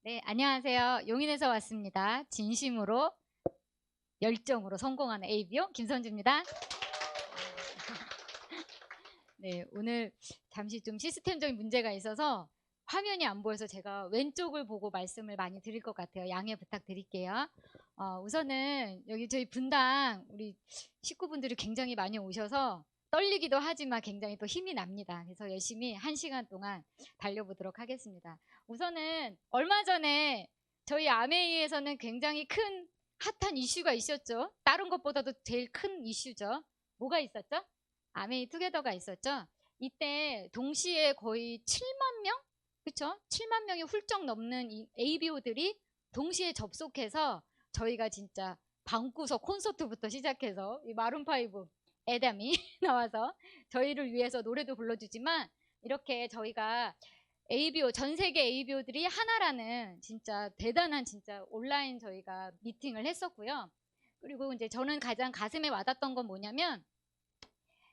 네, 안녕하세요. 용인에서 왔습니다. 진심으로 열정으로 성공하는 ABO 김선주입니다. 네, 오늘 잠시 좀 시스템적인 문제가 있어서 화면이 안 보여서 제가 왼쪽을 보고 말씀을 많이 드릴 것 같아요. 양해 부탁드릴게요. 우선은 여기 저희 분당 우리 식구분들이 굉장히 많이 오셔서 떨리기도 하지만 굉장히 또 힘이 납니다. 그래서 열심히 1시간 동안 달려보도록 하겠습니다. 우선은 얼마 전에 저희 아메이에서는 굉장히 큰 핫한 이슈가 있었죠. 다른 것보다도 제일 큰 이슈죠. 뭐가 있었죠? 아메이 투게더가 있었죠. 이때 동시에 거의 7만 명? 그쵸? 7만 명이 훌쩍 넘는 이 ABO들이 동시에 접속해서 저희가 진짜 방구석 콘서트부터 시작해서 이 마룬5 애담이 나와서 저희를 위해서 노래도 불러주지만 이렇게 저희가 ABO, 전 세계 ABO들이 하나라는 진짜 대단한 진짜 온라인 저희가 미팅을 했었고요. 그리고 이제 저는 가장 가슴에 와닿았던 건 뭐냐면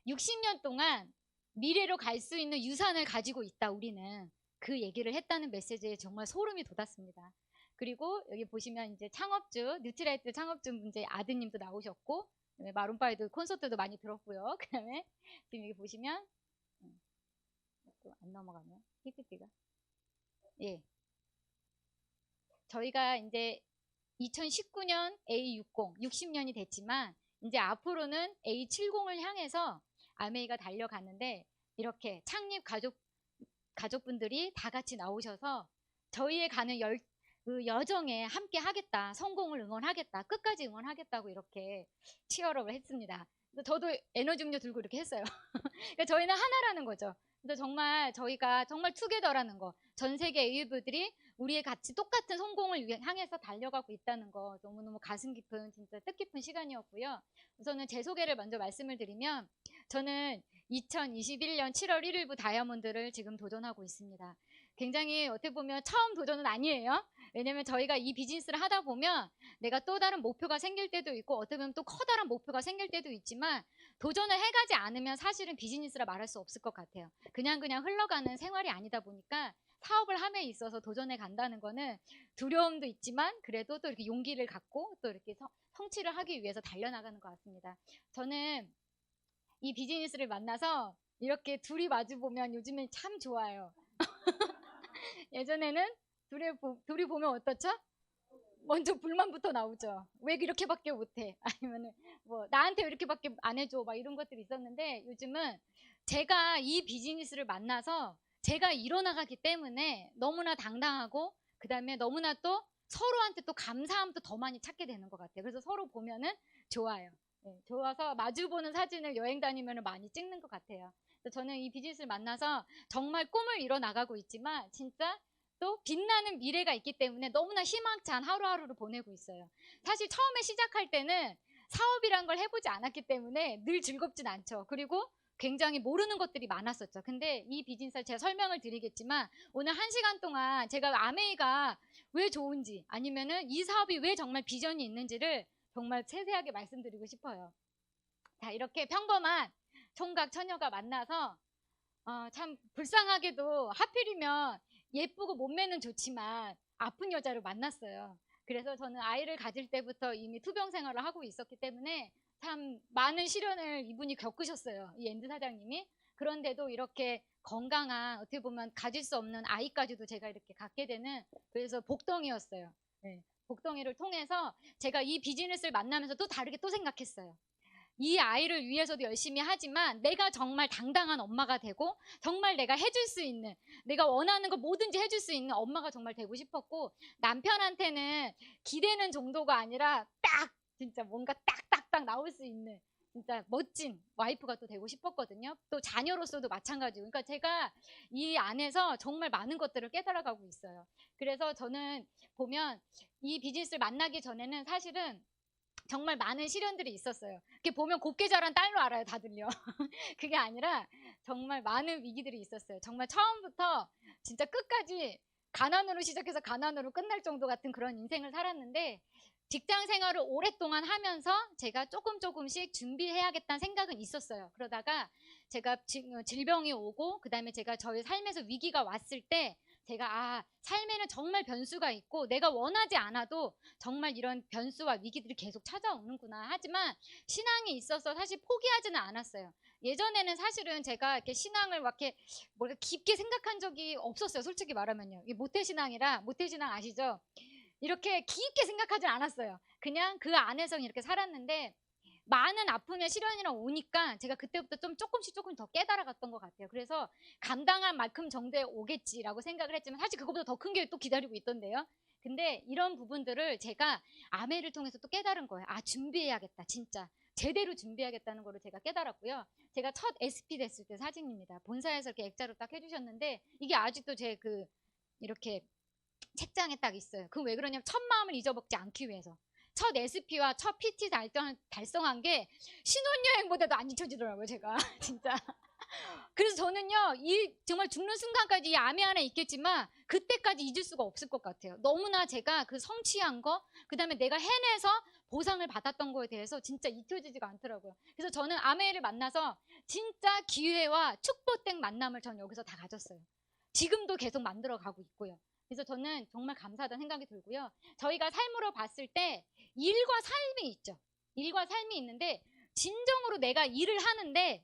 60년 동안 미래로 갈 수 있는 유산을 가지고 있다 우리는 그 얘기를 했다는 메시지에 정말 소름이 돋았습니다. 그리고 여기 보시면 이제 창업주 뉴트라이트 창업주 문제 아드님도 나오셨고 마룬파이도 콘서트도 많이 들었고요. 그다음에 지금 여기 보시면 또 안 넘어가면 PPT가 예 저희가 이제 2019년 A60 60년이 됐지만 이제 앞으로는 A70을 향해서 아메이가 달려가는데 이렇게 창립 가족분들이 다 같이 나오셔서 저희의 가는 그 여정에 함께 하겠다, 성공을 응원하겠다, 끝까지 응원하겠다고 이렇게 치열업을 했습니다. 저도 에너지 음료 들고 이렇게 했어요. 그러니까 저희는 하나라는 거죠. 그래서 정말 저희가 정말 투게더라는 거, 전 세계 AU들이 우리의 같이 똑같은 성공을 향해서 달려가고 있다는 거 너무너무 가슴 깊은 진짜 뜻깊은 시간이었고요. 우선은 제 소개를 먼저 말씀을 드리면 저는 2021년 7월 1일부 다이아몬드를 지금 도전하고 있습니다. 굉장히 어떻게 보면 처음 도전은 아니에요. 왜냐면 저희가 이 비즈니스를 하다 보면 내가 또 다른 목표가 생길 때도 있고 어떻게 보면 또 커다란 목표가 생길 때도 있지만 도전을 해가지 않으면 사실은 비즈니스라 말할 수 없을 것 같아요. 그냥 흘러가는 생활이 아니다 보니까 사업을 함에 있어서 도전해 간다는 거는 두려움도 있지만 그래도 또 이렇게 용기를 갖고 또 이렇게 성취를 하기 위해서 달려나가는 것 같습니다. 저는 이 비즈니스를 만나서 이렇게 둘이 마주 보면 요즘엔 참 좋아요. 예전에는 둘이 보면 어떻죠? 먼저 불만부터 나오죠. 왜 이렇게밖에 못해? 아니면은 뭐 나한테 왜 이렇게밖에 안 해줘? 막 이런 것들이 있었는데 요즘은 제가 이 비즈니스를 만나서 제가 일어나가기 때문에 너무나 당당하고 그 다음에 너무나 또 서로한테 또 감사함도 더 많이 찾게 되는 것 같아요. 그래서 서로 보면은 좋아요. 네, 좋아서 마주보는 사진을 여행 다니면 많이 찍는 것 같아요. 그래서 저는 이 비즈니스를 만나서 정말 꿈을 이뤄나가고 있지만 진짜 또 빛나는 미래가 있기 때문에 너무나 희망찬 하루하루를 보내고 있어요. 사실 처음에 시작할 때는 사업이란 걸 해보지 않았기 때문에 늘 즐겁진 않죠. 그리고 굉장히 모르는 것들이 많았었죠. 근데 이 비즈니스를 제가 설명을 드리겠지만 오늘 1시간 동안 제가 아메이가 왜 좋은지 아니면은 이 사업이 왜 정말 비전이 있는지를 정말 세세하게 말씀드리고 싶어요. 자, 이렇게 평범한 총각 처녀가 만나서 참 불쌍하게도 하필이면 예쁘고 몸매는 좋지만 아픈 여자를 만났어요. 그래서 저는 아이를 가질 때부터 이미 투병 생활을 하고 있었기 때문에 참 많은 시련을 이분이 겪으셨어요. 이 엔드 사장님이. 그런데도 이렇게 건강한 어떻게 보면 가질 수 없는 아이까지도 제가 이렇게 갖게 되는 그래서 복덩이였어요. 네, 복덩이를 통해서 제가 이 비즈니스를 만나면서 또 다르게 또 생각했어요. 이 아이를 위해서도 열심히 하지만 내가 정말 당당한 엄마가 되고 정말 내가 해줄 수 있는 내가 원하는 거 뭐든지 해줄 수 있는 엄마가 정말 되고 싶었고 남편한테는 기대는 정도가 아니라 딱 진짜 뭔가 딱딱딱 나올 수 있는 진짜 멋진 와이프가 또 되고 싶었거든요. 또 자녀로서도 마찬가지고 그러니까 제가 이 안에서 정말 많은 것들을 깨달아가고 있어요. 그래서 저는 보면 이 비즈니스를 만나기 전에는 사실은 정말 많은 시련들이 있었어요. 이렇게 보면 곱게 자란 딸로 알아요, 다들요. 그게 아니라 정말 많은 위기들이 있었어요. 정말 처음부터 진짜 끝까지 가난으로 시작해서 가난으로 끝날 정도 같은 그런 인생을 살았는데 직장 생활을 오랫동안 하면서 제가 조금씩 준비해야겠다는 생각은 있었어요. 그러다가 제가 질병이 오고 그 다음에 제가 저의 삶에서 위기가 왔을 때 제가 삶에는 정말 변수가 있고 내가 원하지 않아도 정말 이런 변수와 위기들이 계속 찾아오는구나. 하지만 신앙이 있어서 사실 포기하지는 않았어요. 예전에는 사실은 제가 이렇게 신앙을 막 이렇게 뭐랄까 깊게 생각한 적이 없었어요. 솔직히 말하면요. 이게 모태신앙이라, 모태신앙 아시죠? 이렇게 깊게 생각하진 않았어요. 그냥 그 안에서 이렇게 살았는데 많은 아픔의 시련이랑 오니까 제가 그때부터 좀 조금씩 더 깨달아갔던 것 같아요. 그래서 감당할 만큼 정도에 오겠지라고 생각을 했지만 사실 그거보다 더 큰 게 또 기다리고 있던데요. 근데 이런 부분들을 제가 아메를 통해서 또 깨달은 거예요. 준비해야겠다. 진짜 제대로 준비해야겠다는 거를 제가 깨달았고요. 제가 첫 SP 됐을 때 사진입니다. 본사에서 이렇게 액자로 딱 해주셨는데 이게 아직도 제 이렇게 책장에 딱 있어요. 그건 왜 그러냐면 첫 마음을 잊어먹지 않기 위해서. 첫 SP와 첫 PT 달성한 게 신혼여행보다도 안 잊혀지더라고요, 제가. 진짜. 그래서 저는요, 정말 죽는 순간까지 이 암이 안에 있겠지만, 그때까지 잊을 수가 없을 것 같아요. 너무나 제가 그 성취한 거, 그 다음에 내가 해내서 보상을 받았던 거에 대해서 진짜 잊혀지지가 않더라고요. 그래서 저는 아메를 만나서 진짜 기회와 축복된 만남을 전 여기서 다 가졌어요. 지금도 계속 만들어 가고 있고요. 그래서 저는 정말 감사하다는 생각이 들고요. 저희가 삶으로 봤을 때 일과 삶이 있죠. 일과 삶이 있는데 진정으로 내가 일을 하는데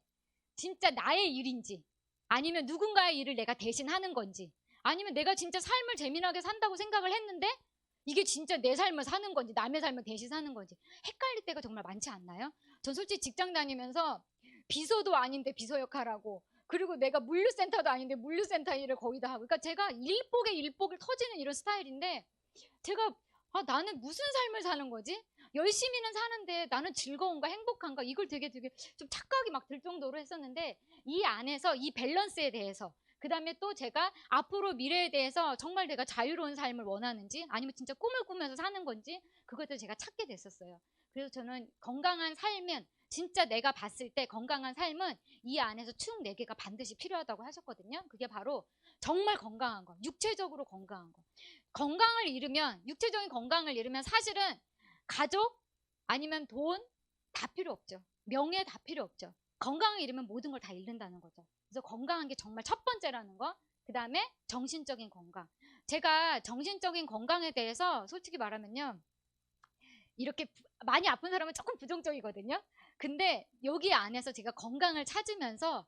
진짜 나의 일인지 아니면 누군가의 일을 내가 대신 하는 건지 아니면 내가 진짜 삶을 재미나게 산다고 생각을 했는데 이게 진짜 내 삶을 사는 건지 남의 삶을 대신 사는 건지 헷갈릴 때가 정말 많지 않나요? 전 솔직히 직장 다니면서 비서도 아닌데 비서 역할하고 그리고 내가 물류센터도 아닌데 물류센터 일을 거의 다 하고 그러니까 제가 일복에 일복을 터지는 이런 스타일인데 제가 나는 무슨 삶을 사는 거지? 열심히는 사는데 나는 즐거운가 행복한가 이걸 되게 좀 착각이 막 들 정도로 했었는데 이 안에서 이 밸런스에 대해서 그 다음에 또 제가 앞으로 미래에 대해서 정말 내가 자유로운 삶을 원하는지 아니면 진짜 꿈을 꾸면서 사는 건지 그것도 제가 찾게 됐었어요. 그래서 저는 건강한 삶은 진짜 내가 봤을 때 건강한 삶은 이 안에서 총 4개가 반드시 필요하다고 하셨거든요. 그게 바로 정말 건강한 거, 육체적으로 건강한 거. 건강을 잃으면 육체적인 건강을 잃으면 사실은 가족 아니면 돈 다 필요 없죠. 명예 다 필요 없죠. 건강을 잃으면 모든 걸 다 잃는다는 거죠. 그래서 건강한 게 정말 첫 번째라는 거. 그 다음에 정신적인 건강. 제가 정신적인 건강에 대해서 솔직히 말하면요. 이렇게 많이 아픈 사람은 조금 부정적이거든요. 근데 여기 안에서 제가 건강을 찾으면서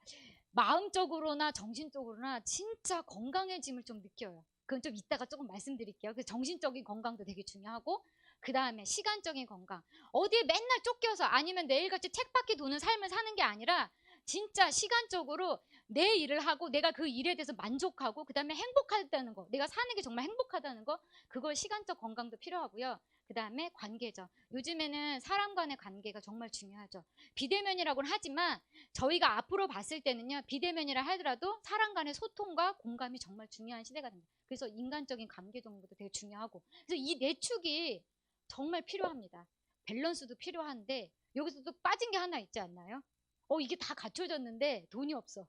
마음적으로나 정신적으로나 진짜 건강해짐을 좀 느껴요. 그건 좀 이따가 조금 말씀드릴게요. 그 정신적인 건강도 되게 중요하고 그 다음에 시간적인 건강. 어디에 맨날 쫓겨서 아니면 내일같이 책밖에 도는 삶을 사는 게 아니라 진짜 시간적으로 내 일을 하고 내가 그 일에 대해서 만족하고 그 다음에 행복하다는 거. 내가 사는 게 정말 행복하다는 거. 그걸 시간적 건강도 필요하고요. 그 다음에 관계죠. 요즘에는 사람 간의 관계가 정말 중요하죠. 비대면이라고는 하지만 저희가 앞으로 봤을 때는요. 비대면이라 하더라도 사람 간의 소통과 공감이 정말 중요한 시대가 됩니다. 그래서 인간적인 관계 정보도 되게 중요하고 그래서 이 네 축이 정말 필요합니다. 밸런스도 필요한데 여기서 또 빠진 게 하나 있지 않나요? 이게 다 갖춰졌는데 돈이 없어.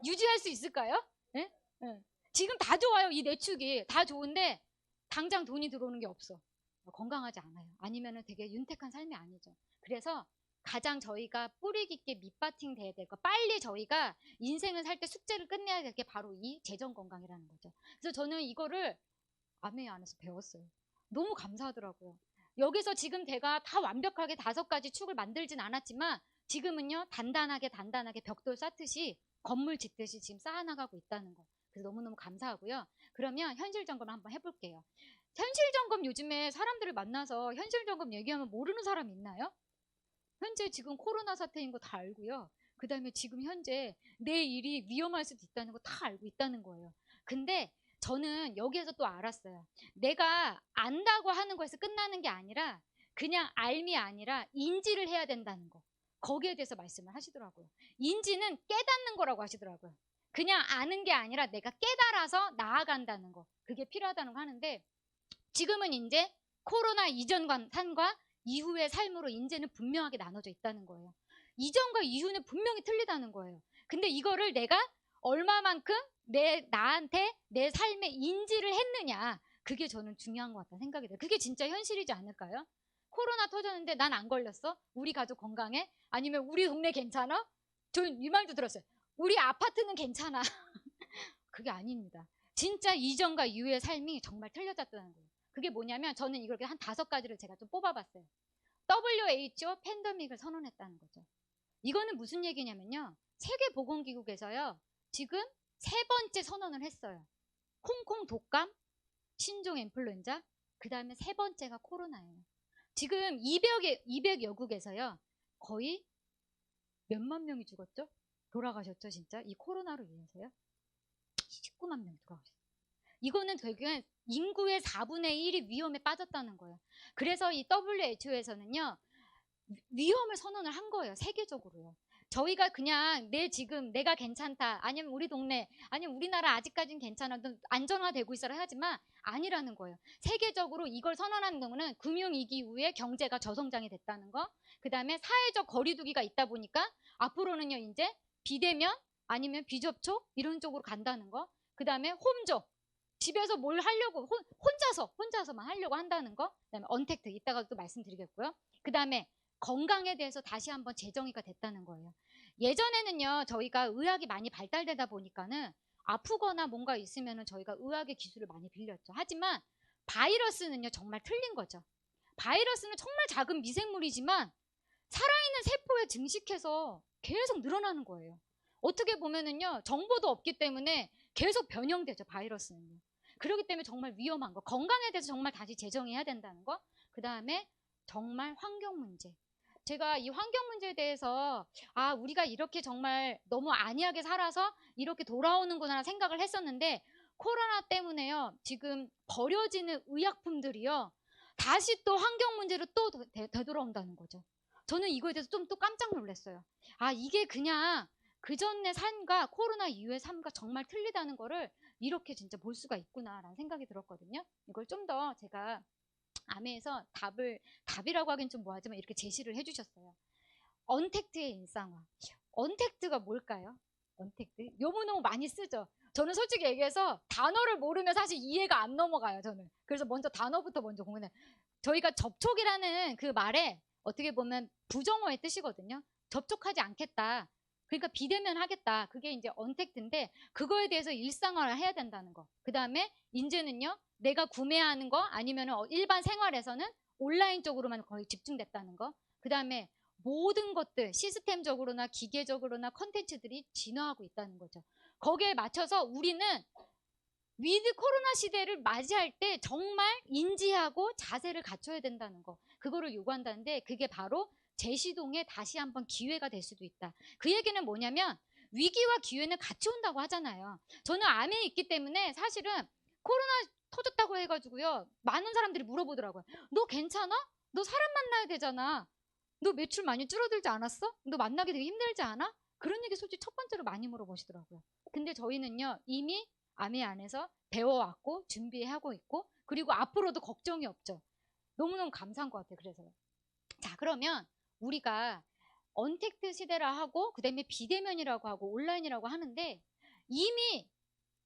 유지할 수 있을까요? 네? 네. 지금 다 좋아요. 이 네 축이 다 좋은데 당장 돈이 들어오는 게 없어. 건강하지 않아요. 아니면 되게 윤택한 삶이 아니죠. 그래서 가장 저희가 뿌리 깊게 밑바탕 돼야 될 거 빨리 저희가 인생을 살 때 숙제를 끝내야 될 게 바로 이 재정 건강이라는 거죠. 그래서 저는 이거를 아메 안에서 배웠어요. 너무 감사하더라고요. 여기서 지금 제가 다 완벽하게 5가지 축을 만들진 않았지만 지금은요 단단하게 벽돌 쌓듯이 건물 짓듯이 지금 쌓아나가고 있다는 거. 그래서 너무너무 감사하고요. 그러면 현실 점검을 한번 해볼게요. 현실 점검 요즘에 사람들을 만나서 현실 점검 얘기하면 모르는 사람 있나요? 현재 지금 코로나 사태인 거 다 알고요. 그 다음에 지금 현재 내 일이 위험할 수도 있다는 거 다 알고 있다는 거예요. 근데 저는 여기에서 또 알았어요. 내가 안다고 하는 거에서 끝나는 게 아니라 그냥 알미 아니라 인지를 해야 된다는 거. 거기에 대해서 말씀을 하시더라고요. 인지는 깨닫는 거라고 하시더라고요. 그냥 아는 게 아니라 내가 깨달아서 나아간다는 거. 그게 필요하다는 거 하는데 지금은 이제 코로나 이전과 삶과 이후의 삶으로 이제는 분명하게 나눠져 있다는 거예요. 이전과 이후는 분명히 틀리다는 거예요. 근데 이거를 내가 얼마만큼 나한테 내 삶에 인지를 했느냐 그게 저는 중요한 것 같다는 생각이 들어요. 그게 진짜 현실이지 않을까요? 코로나 터졌는데 난 안 걸렸어? 우리 가족 건강해? 아니면 우리 동네 괜찮아? 전 이 말도 들었어요. 우리 아파트는 괜찮아. 그게 아닙니다. 진짜 이전과 이후의 삶이 정말 틀려졌다는 거예요. 그게 뭐냐면 저는 이걸 한 5가지를 제가 좀 뽑아봤어요. WHO 팬데믹을 선언했다는 거죠. 이거는 무슨 얘기냐면요. 세계보건기구에서요. 지금 3번째 선언을 했어요. 콩콩 독감, 신종 인플루엔자, 그 다음에 3번째가 코로나예요. 지금 200여 국에서요. 거의 몇만 명이 죽었죠? 돌아가셨죠, 진짜? 이 코로나로 인해서요. 19만 명이 돌아가셨어요. 이거는 되게 인구의 4분의 1이 위험에 빠졌다는 거예요. 그래서 이 WHO에서는요. 위험을 선언을 한 거예요. 세계적으로요. 저희가 그냥 지금 내가 괜찮다, 아니면 우리 동네, 아니면 우리나라 아직까지는 괜찮아, 안정화되고 있어라 하지만 아니라는 거예요. 세계적으로 이걸 선언하는 경우는 금융위기 이후에 경제가 저성장이 됐다는 거, 그 다음에 사회적 거리두기가 있다 보니까 앞으로는요 이제 비대면 아니면 비접촉 이런 쪽으로 간다는 거, 그 다음에 홈족, 집에서 뭘 하려고 혼자서만 하려고 한다는 거, 그 다음에 언택트 이따가 또 말씀드리겠고요. 그 다음에 건강에 대해서 다시 한번 재정의가 됐다는 거예요. 예전에는요, 저희가 의학이 많이 발달되다 보니까는 아프거나 뭔가 있으면은 저희가 의학의 기술을 많이 빌렸죠. 하지만 바이러스는요, 정말 틀린 거죠. 바이러스는 정말 작은 미생물이지만 살아있는 세포에 증식해서 계속 늘어나는 거예요. 어떻게 보면은요, 정보도 없기 때문에 계속 변형되죠, 바이러스는요. 그렇기 때문에 정말 위험한 거, 건강에 대해서 정말 다시 재정의해야 된다는 거, 그 다음에 정말 환경 문제. 제가 이 환경 문제에 대해서 우리가 이렇게 정말 너무 안이하게 살아서 이렇게 돌아오는구나 생각을 했었는데 코로나 때문에요. 지금 버려지는 의약품들이요. 다시 또 환경 문제로 또 되돌아온다는 거죠. 저는 이거에 대해서 좀 또 깜짝 놀랐어요. 이게 그냥 그전의 삶과 코로나 이후의 삶과 정말 틀리다는 거를 이렇게 진짜 볼 수가 있구나라는 생각이 들었거든요. 이걸 좀 더 제가 아메에서 답이라고 하긴 좀 뭐하지만 이렇게 제시를 해주셨어요. 언택트의 일상화. 언택트가 뭘까요? 언택트? 너무너무 많이 쓰죠. 저는 솔직히 얘기해서 단어를 모르면 사실 이해가 안 넘어가요, 저는. 그래서 먼저 단어부터 먼저 공부해. 저희가 접촉이라는 그 말에 어떻게 보면 부정어의 뜻이거든요. 접촉하지 않겠다. 그러니까 비대면 하겠다. 그게 이제 언택트인데 그거에 대해서 일상화를 해야 된다는 거. 그 다음에 이제는요. 내가 구매하는 거 아니면 일반 생활에서는 온라인 쪽으로만 거의 집중됐다는 거. 그 다음에 모든 것들 시스템적으로나 기계적으로나 컨텐츠들이 진화하고 있다는 거죠. 거기에 맞춰서 우리는 위드 코로나 시대를 맞이할 때 정말 인지하고 자세를 갖춰야 된다는 거. 그거를 요구한다는데 그게 바로 재시동의 다시 한번 기회가 될 수도 있다. 그 얘기는 뭐냐면 위기와 기회는 같이 온다고 하잖아요. 저는 암에 있기 때문에 사실은 코로나 터졌다고 해가지고요. 많은 사람들이 물어보더라고요. 너 괜찮아? 너 사람 만나야 되잖아. 너 매출 많이 줄어들지 않았어? 너 만나기 되게 힘들지 않아? 그런 얘기 솔직히 첫 번째로 많이 물어보시더라고요. 근데 저희는요. 이미 암의 안에서 배워왔고 준비하고 있고 그리고 앞으로도 걱정이 없죠. 너무너무 감사한 것 같아요. 그래서 자 그러면 우리가 언택트 시대라 하고 그 다음에 비대면이라고 하고 온라인이라고 하는데 이미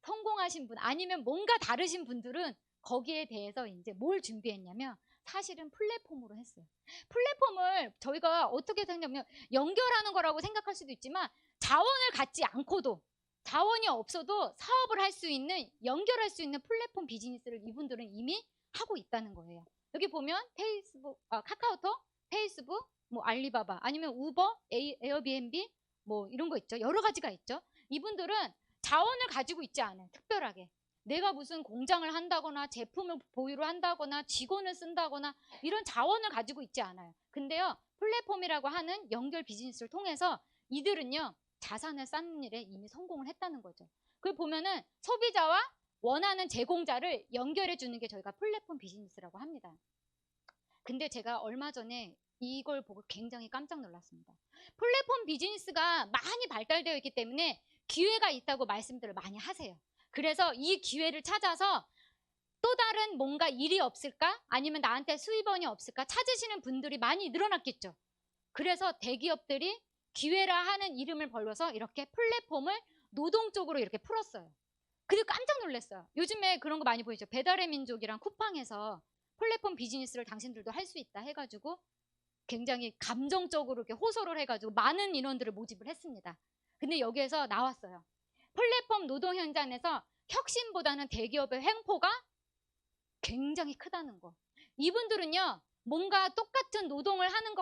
성공하신 분 아니면 뭔가 다르신 분들은 거기에 대해서 이제 뭘 준비했냐면 사실은 플랫폼으로 했어요. 플랫폼을 저희가 어떻게 생각하면 연결하는 거라고 생각할 수도 있지만 자원을 갖지 않고도 자원이 없어도 사업을 할 수 있는 연결할 수 있는 플랫폼 비즈니스를 이분들은 이미 하고 있다는 거예요. 여기 보면 페이스북, 카카오톡, 페이스북, 뭐 알리바바 아니면 우버, 에어비앤비 뭐 이런 거 있죠. 여러 가지가 있죠. 이분들은 자원을 가지고 있지 않아요. 특별하게. 내가 무슨 공장을 한다거나 제품을 보유를 한다거나 직원을 쓴다거나 이런 자원을 가지고 있지 않아요. 근데요. 플랫폼이라고 하는 연결 비즈니스를 통해서 이들은요. 자산을 쌓는 일에 이미 성공을 했다는 거죠. 그걸 보면은 소비자와 원하는 제공자를 연결해 주는 게 저희가 플랫폼 비즈니스라고 합니다. 근데 제가 얼마 전에 이걸 보고 굉장히 깜짝 놀랐습니다. 플랫폼 비즈니스가 많이 발달되어 있기 때문에 기회가 있다고 말씀들을 많이 하세요. 그래서 이 기회를 찾아서 또 다른 뭔가 일이 없을까? 아니면 나한테 수입원이 없을까? 찾으시는 분들이 많이 늘어났겠죠. 그래서 대기업들이 기회라 하는 이름을 벌려서 이렇게 플랫폼을 노동적으로 이렇게 풀었어요. 근데 깜짝 놀랐어요. 요즘에 그런 거 많이 보이죠. 배달의 민족이랑 쿠팡에서 플랫폼 비즈니스를 당신들도 할 수 있다 해가지고 굉장히 감정적으로 이렇게 호소를 해가지고 많은 인원들을 모집을 했습니다. 근데 여기에서 나왔어요. 플랫폼 노동 현장에서 혁신보다는 대기업의 횡포가 굉장히 크다는 거. 이분들은요, 뭔가 똑같은 노동을 하는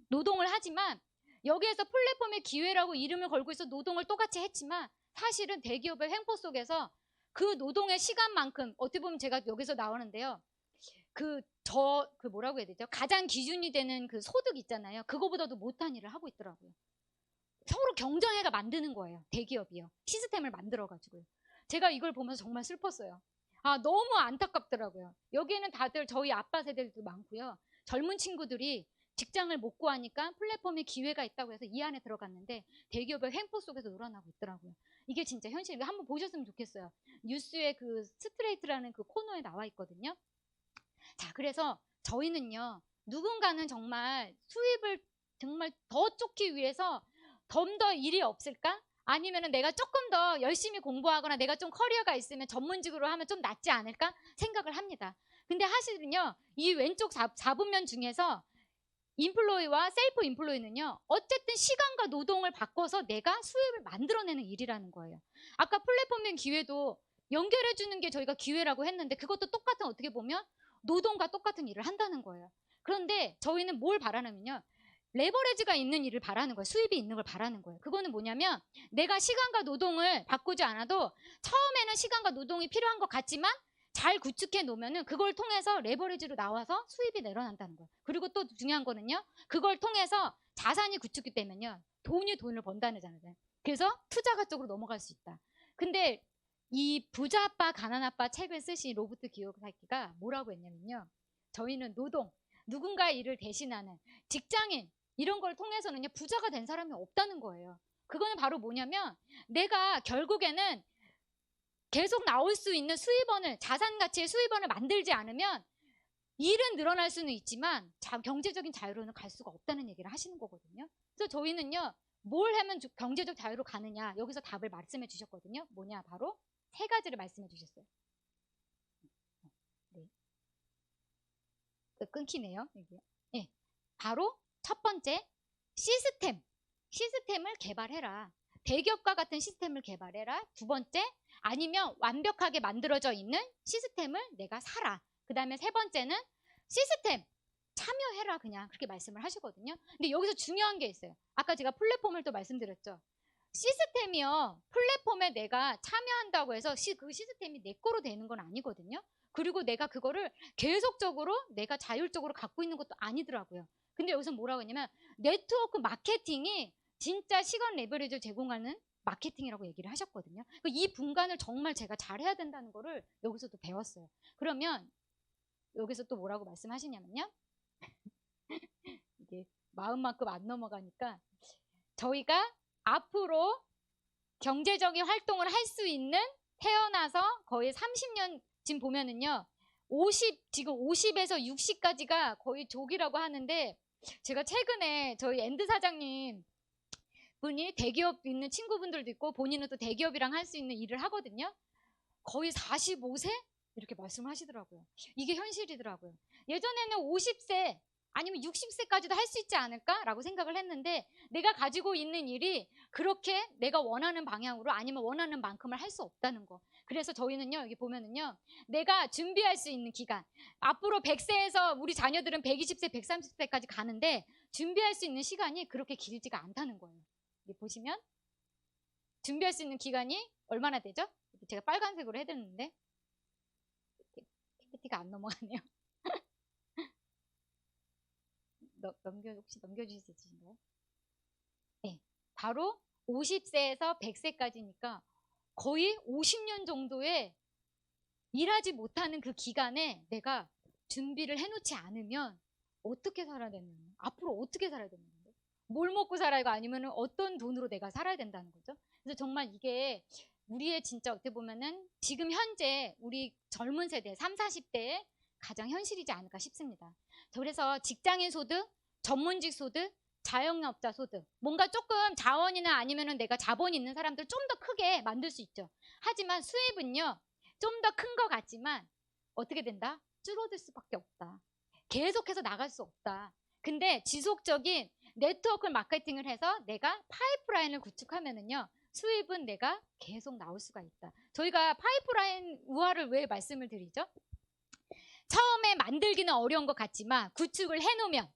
노동을 하지만 여기에서 플랫폼의 기회라고 이름을 걸고 있어 노동을 똑같이 했지만 사실은 대기업의 횡포 속에서 그 노동의 시간만큼 어떻게 보면 제가 여기서 나오는데요. 뭐라고 해야 되죠? 가장 기준이 되는 그 소득 있잖아요. 그거보다도 못한 일을 하고 있더라고요. 서로 경쟁해가 만드는 거예요. 대기업이요. 시스템을 만들어가지고요. 제가 이걸 보면서 정말 슬펐어요. 아, 너무 안타깝더라고요. 여기에는 다들 저희 아빠 세대들도 많고요. 젊은 친구들이 직장을 못 구하니까 플랫폼에 기회가 있다고 해서 이 안에 들어갔는데 대기업의 횡포 속에서 놀아나고 있더라고요. 이게 진짜 현실이에요. 한번 보셨으면 좋겠어요. 뉴스에 그 스트레이트라는 그 코너에 나와 있거든요. 자, 그래서 저희는요, 누군가는 정말 수입을 정말 더 쫓기 위해서 좀 더 일이 없을까? 아니면은 내가 조금 더 열심히 공부하거나 내가 좀 커리어가 있으면 전문직으로 하면 좀 낫지 않을까 생각을 합니다. 근데 사실은요, 이 왼쪽 4분면 중에서 인플로이와 셀프 인플로이는요, 어쨌든 시간과 노동을 바꿔서 내가 수입을 만들어내는 일이라는 거예요. 아까 플랫폼의 기회도 연결해주는 게 저희가 기회라고 했는데 그것도 똑같은 어떻게 보면 노동과 똑같은 일을 한다는 거예요. 그런데 저희는 뭘 바라냐면요, 레버리지가 있는 일을 바라는 거예요. 수입이 있는 걸 바라는 거예요. 그거는 뭐냐면 내가 시간과 노동을 바꾸지 않아도 처음에는 시간과 노동이 필요한 것 같지만 잘 구축해 놓으면은 그걸 통해서 레버리지로 나와서 수입이 늘어난다는 거예요. 그리고 또 중요한 거는요, 그걸 통해서 자산이 구축이 되면요, 돈을 번다는 거잖아요. 그래서 투자가 쪽으로 넘어갈 수 있다. 근데 이 부자 아빠 가난 아빠 책을 쓰신 로버트 기요사키가 뭐라고 했냐면요, 저희는 누군가의 일을 대신하는 직장인 이런 걸 통해서는요, 부자가 된 사람이 없다는 거예요. 그거는 바로 뭐냐면 내가 결국에는 계속 나올 수 있는 수입원을, 자산 가치의 수입원을 만들지 않으면 일은 늘어날 수는 있지만 경제적인 자유로는 갈 수가 없다는 얘기를 하시는 거거든요. 그래서 저희는요, 뭘 하면 경제적 자유로 가느냐, 여기서 답을 말씀해 주셨거든요. 뭐냐, 바로 3가지를 말씀해 주셨어요. 네. 끊기네요. 네. 바로 첫 번째, 시스템을 개발해라. 대기업과 같은 시스템을 개발해라. 두 번째, 아니면 완벽하게 만들어져 있는 시스템을 내가 사라. 그 다음에 세 번째는 시스템 참여해라, 그냥 그렇게 말씀을 하시거든요. 근데 여기서 중요한 게 있어요. 아까 제가 플랫폼을 또 말씀드렸죠. 시스템이요, 플랫폼에 내가 참여한다고 해서 그 시스템이 내 거로 되는 건 아니거든요. 그리고 내가 그거를 계속적으로 내가 자율적으로 갖고 있는 것도 아니더라고요. 근데 여기서 뭐라고 했냐면 네트워크 마케팅이 진짜 시간 레버리지를 제공하는 마케팅이라고 얘기를 하셨거든요. 이 분간을 정말 제가 잘해야 된다는 거를 여기서도 배웠어요. 그러면 여기서 또 뭐라고 말씀하시냐면요, 이게 마음만큼 안 넘어가니까 저희가 앞으로 경제적인 활동을 할 수 있는, 태어나서 거의 30년 지금 보면은요, 지금 50에서 60까지가 거의 조기라고 하는데, 제가 최근에 저희 엔드 사장님 분이 대기업 있는 친구분들도 있고 본인은 또 대기업이랑 할 수 있는 일을 하거든요. 거의 45세? 이렇게 말씀하시더라고요. 이게 현실이더라고요. 예전에는 50세 아니면 60세까지도 할 수 있지 않을까라고 생각을 했는데, 내가 가지고 있는 일이 그렇게 내가 원하는 방향으로 아니면 원하는 만큼을 할 수 없다는 거. 그래서 저희는요, 여기 보면은요, 내가 준비할 수 있는 기간, 앞으로 100세에서 우리 자녀들은 120세, 130세까지 가는데 준비할 수 있는 시간이 그렇게 길지가 않다는 거예요. 여기 보시면 준비할 수 있는 기간이 얼마나 되죠? 제가 빨간색으로 해드렸는데 PPT가 안 넘어가네요. 혹시 넘겨주실 수 있으신가요? 네, 바로 50세에서 100세까지니까 거의 50년 정도의 일하지 못하는 그 기간에 내가 준비를 해놓지 않으면 어떻게 살아야 되는 거예요? 앞으로 어떻게 살아야 되는 거예요? 뭘 먹고 살아야, 아니면 어떤 돈으로 내가 살아야 된다는 거죠. 그래서 정말 이게 우리의 진짜 어떻게 보면은 지금 현재 우리 젊은 세대 30, 40대의 가장 현실이지 않을까 싶습니다. 그래서 직장인 소득, 전문직 소득, 자영업자 소득, 뭔가 조금 자원이나 아니면은 내가 자본이 있는 사람들 좀 더 크게 만들 수 있죠. 하지만 수입은요, 좀 더 큰 것 같지만 어떻게 된다? 줄어들 수밖에 없다. 계속해서 나갈 수 없다. 근데 지속적인 네트워크 마케팅을 해서 내가 파이프라인을 구축하면은요, 수입은 내가 계속 나올 수가 있다. 저희가 파이프라인 우화를 왜 말씀을 드리죠? 처음에 만들기는 어려운 것 같지만 구축을 해놓으면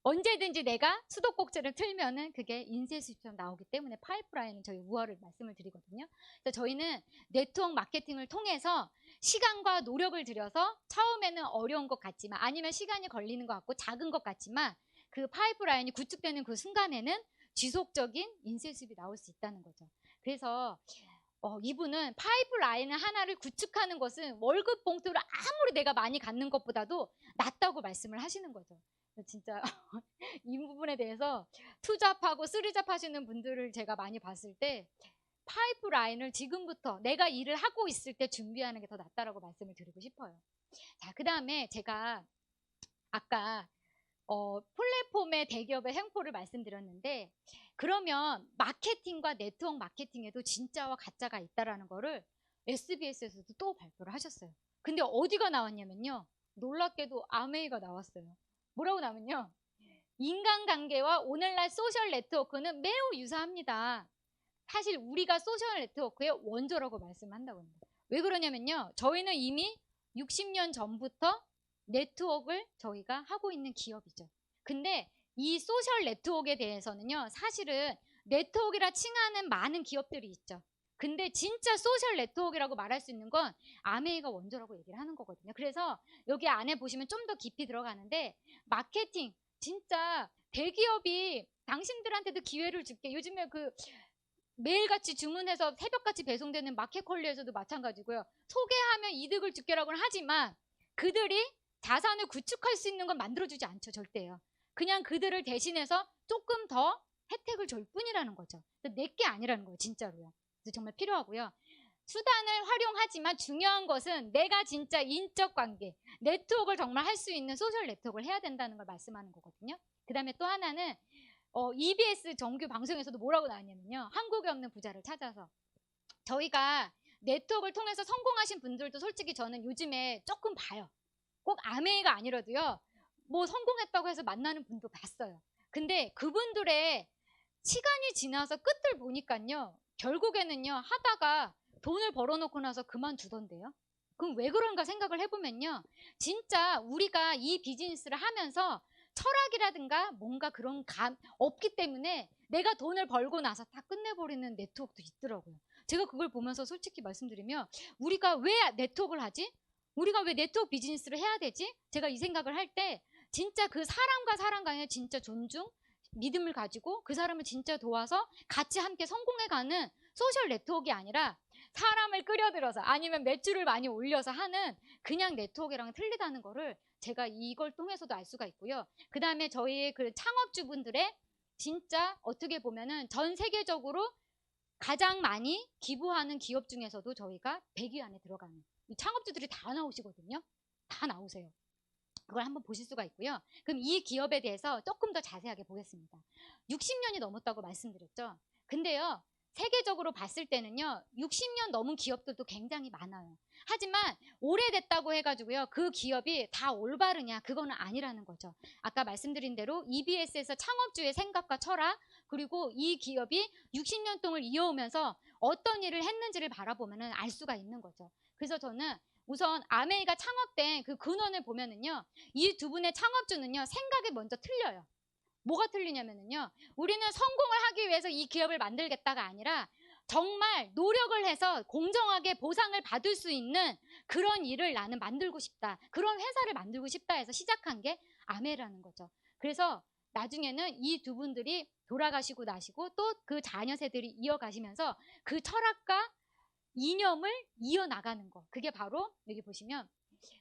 언제든지 내가 수도꼭지를 틀면은 그게 인쇄 수입처럼 나오기 때문에 파이프라인은 저희 우화를 말씀을 드리거든요. 그래서 저희는 네트워크 마케팅을 통해서 시간과 노력을 들여서 처음에는 어려운 것 같지만 아니면 시간이 걸리는 것 같고 작은 것 같지만 그 파이프라인이 구축되는 그 순간에는 지속적인 인쇄 수입이 나올 수 있다는 거죠. 그래서 이분은 파이프라인을 하나를 구축하는 것은 월급 봉투를 아무리 내가 많이 갖는 것보다도 낫다고 말씀을 하시는 거죠. 진짜 이 부분에 대해서 투잡하고 쓰리잡 하시는 분들을 제가 많이 봤을 때 파이프라인을 지금부터 내가 일을 하고 있을 때 준비하는 게 더 낫다라고 말씀을 드리고 싶어요. 자, 그 다음에 제가 아까 플랫폼의 대기업의 횡포를 말씀드렸는데 그러면 마케팅과 네트워크 마케팅에도 진짜와 가짜가 있다라는 거를 SBS에서도 또 발표를 하셨어요. 근데 어디가 나왔냐면요. 놀랍게도 아메이가 나왔어요. 뭐라고 나오면요. 인간관계와 오늘날 소셜 네트워크는 매우 유사합니다. 사실 우리가 소셜 네트워크의 원조라고 말씀한다고 합니다. 왜 그러냐면요. 저희는 이미 60년 전부터 네트워크를 저희가 하고 있는 기업이죠. 근데 이 소셜 네트워크에 대해서는요. 사실은 네트워크라 칭하는 많은 기업들이 있죠. 근데 진짜 소셜 네트워크라고 말할 수 있는 건 아메이가 원조라고 얘기를 하는 거거든요. 그래서 여기 안에 보시면 좀 더 깊이 들어가는데 마케팅 진짜 대기업이 당신들한테도 기회를 줄게. 요즘에 그 매일같이 주문해서 새벽같이 배송되는 마켓컬리에서도 마찬가지고요. 소개하면 이득을 줄게라고는 하지만 그들이 자산을 구축할 수 있는 건 만들어주지 않죠. 절대요. 그냥 그들을 대신해서 조금 더 혜택을 줄 뿐이라는 거죠. 내게 아니라는 거예요. 진짜로요. 그래서 정말 필요하고요. 수단을 활용하지만 중요한 것은 내가 진짜 인적 관계, 네트워크를 정말 할 수 있는 소셜 네트워크를 해야 된다는 걸 말씀하는 거거든요. 그 다음에 또 하나는 EBS 정규 방송에서도 뭐라고 나왔냐면요. 한국에 없는 부자를 찾아서 저희가 네트워크를 통해서 성공하신 분들도 솔직히 저는 요즘에 조금 봐요. 꼭 아메이가 아니라도요. 뭐 성공했다고 해서 만나는 분도 봤어요. 근데 그분들의 시간이 지나서 끝을 보니까요. 결국에는요. 하다가 돈을 벌어놓고 나서 그만두던데요. 그럼 왜 그런가 생각을 해보면요. 진짜 우리가 이 비즈니스를 하면서 철학이라든가 뭔가 그런 감 없기 때문에 내가 돈을 벌고 나서 다 끝내버리는 네트워크도 있더라고요. 제가 그걸 보면서 솔직히 말씀드리면 우리가 왜 네트워크를 하지? 우리가 왜 네트워크 비즈니스를 해야 되지? 제가 이 생각을 할 때 진짜 그 사람과 사람 간의 진짜 존중, 믿음을 가지고 그 사람을 진짜 도와서 같이 함께 성공해가는 소셜 네트워크가 아니라 사람을 끌어들여서 아니면 매출을 많이 올려서 하는 그냥 네트워크랑 틀리다는 거를 제가 이걸 통해서도 알 수가 있고요. 그 다음에 저희 그 창업주분들의 진짜 어떻게 보면은 전 세계적으로 가장 많이 기부하는 기업 중에서도 저희가 100위 안에 들어가는 이 창업주들이 다 나오시거든요. 다 나오세요. 그걸 한번 보실 수가 있고요. 그럼 이 기업에 대해서 조금 더 자세하게 보겠습니다. 60년이 넘었다고 말씀드렸죠. 근데요. 세계적으로 봤을 때는요. 60년 넘은 기업들도 굉장히 많아요. 하지만 오래됐다고 해가지고요. 그 기업이 다 올바르냐 그거는 아니라는 거죠. 아까 말씀드린 대로 EBS에서 창업주의 생각과 철학 그리고 이 기업이 60년 동안 이어오면서 어떤 일을 했는지를 바라보면 알 수가 있는 거죠. 그래서 저는 우선 아메이가 창업된 그 근원을 보면은요. 이 두 분의 창업주는요. 생각이 먼저 틀려요. 뭐가 틀리냐면요. 우리는 성공을 하기 위해서 이 기업을 만들겠다가 아니라 정말 노력을 해서 공정하게 보상을 받을 수 있는 그런 일을 나는 만들고 싶다. 그런 회사를 만들고 싶다 해서 시작한 게 아메라는 거죠. 그래서 나중에는 이 두 분들이 돌아가시고 나시고 또 그 자녀 세들이 이어가시면서 그 철학과 이념을 이어나가는 거. 그게 바로 여기 보시면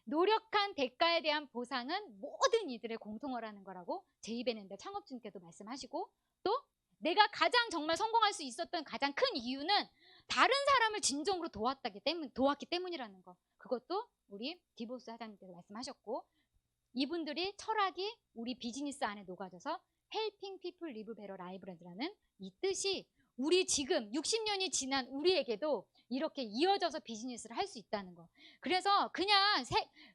노력한 대가에 대한 보상은 모든 이들의 공통어라는 거라고 제이베넨더 창업주님께도 말씀하시고 또 내가 가장 정말 성공할 수 있었던 가장 큰 이유는 다른 사람을 진정으로 도왔기 때문이라는 거. 그것도 우리 디보스 사장님께서 말씀하셨고 이분들이 철학이 우리 비즈니스 안에 녹아져서 Helping People Live Better Live라는 이 뜻이 우리 지금 60년이 지난 우리에게도 이렇게 이어져서 비즈니스를 할 수 있다는 거. 그래서 그냥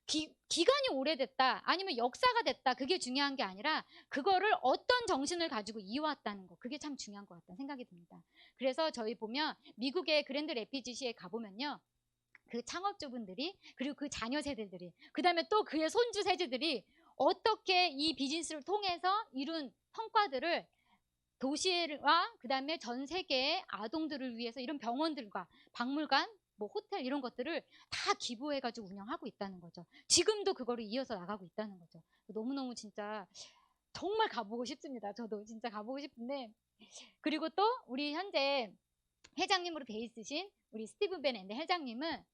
기간이 오래됐다 아니면 역사가 됐다 그게 중요한 게 아니라 그거를 어떤 정신을 가지고 이어왔다는 거, 그게 참 중요한 것 같다는 생각이 듭니다. 그래서 저희 보면 미국의 그랜드 레피지시에 가보면요, 그 창업주분들이, 그리고 그 자녀 세대들이, 그 다음에 또 그의 손주 세대들이 어떻게 이 비즈니스를 통해서 이룬 성과들을 도시와 그 다음에 전 세계의 아동들을 위해서 이런 병원들과 박물관, 뭐 호텔 이런 것들을 다 기부해가지고 운영하고 있다는 거죠. 지금도 그거를 이어서 나가고 있다는 거죠. 너무너무 진짜 정말 가보고 싶습니다. 저도 진짜 가보고 싶은데, 그리고 또 우리 현재 회장님으로 돼 있으신 우리 스티븐 벤 앤드 회장님은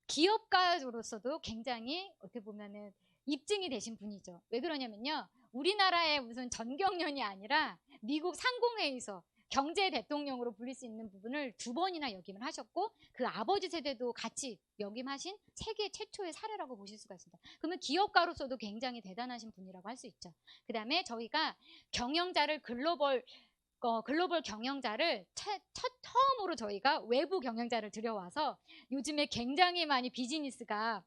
기업가로서도 굉장히 어떻게 보면은 입증이 되신 분이죠. 왜 그러냐면요, 우리나라의 무슨 전경련이 아니라 미국 상공회의소 경제 대통령으로 불릴 수 있는 부분을 2번이나 역임을 하셨고, 그 아버지 세대도 같이 역임하신 세계 최초의 사례라고 보실 수가 있습니다. 그러면 기업가로서도 굉장히 대단하신 분이라고 할 수 있죠. 그 다음에 저희가 경영자를 글로벌 경영자를 처음으로 저희가 외부 경영자를 들여와서 요즘에 굉장히 많이 비즈니스가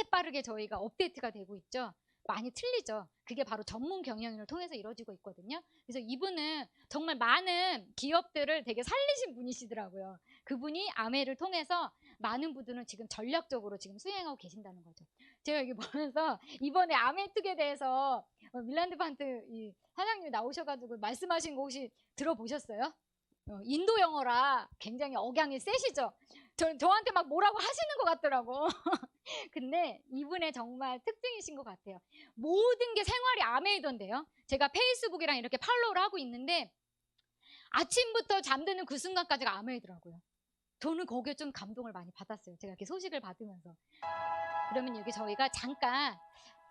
빠르게 저희가 업데이트가 되고 있죠. 많이 틀리죠. 그게 바로 전문 경영을 통해서 이루어지고 있거든요. 그래서 이분은 정말 많은 기업들을 되게 살리신 분이시더라고요. 그분이 아메를 통해서 많은 분들은 지금 전략적으로 지금 수행하고 계신다는 거죠. 제가 여기 보면서 이번에 아메 특에 대해서 밀란드 판트 이 사장님이 나오셔가지고 말씀하신 거 혹시 들어보셨어요? 인도 영어라 굉장히 억양이 세시죠? 저한테 막 뭐라고 하시는 것 같더라고. 근데 이분의 정말 특징이신 것 같아요. 모든 게 생활이 아메이던데요. 제가 페이스북이랑 이렇게 팔로우를 하고 있는데 아침부터 잠드는 그 순간까지가 아메이더라고요. 저는 거기에 좀 감동을 많이 받았어요. 제가 이렇게 소식을 받으면서. 그러면 여기 저희가 잠깐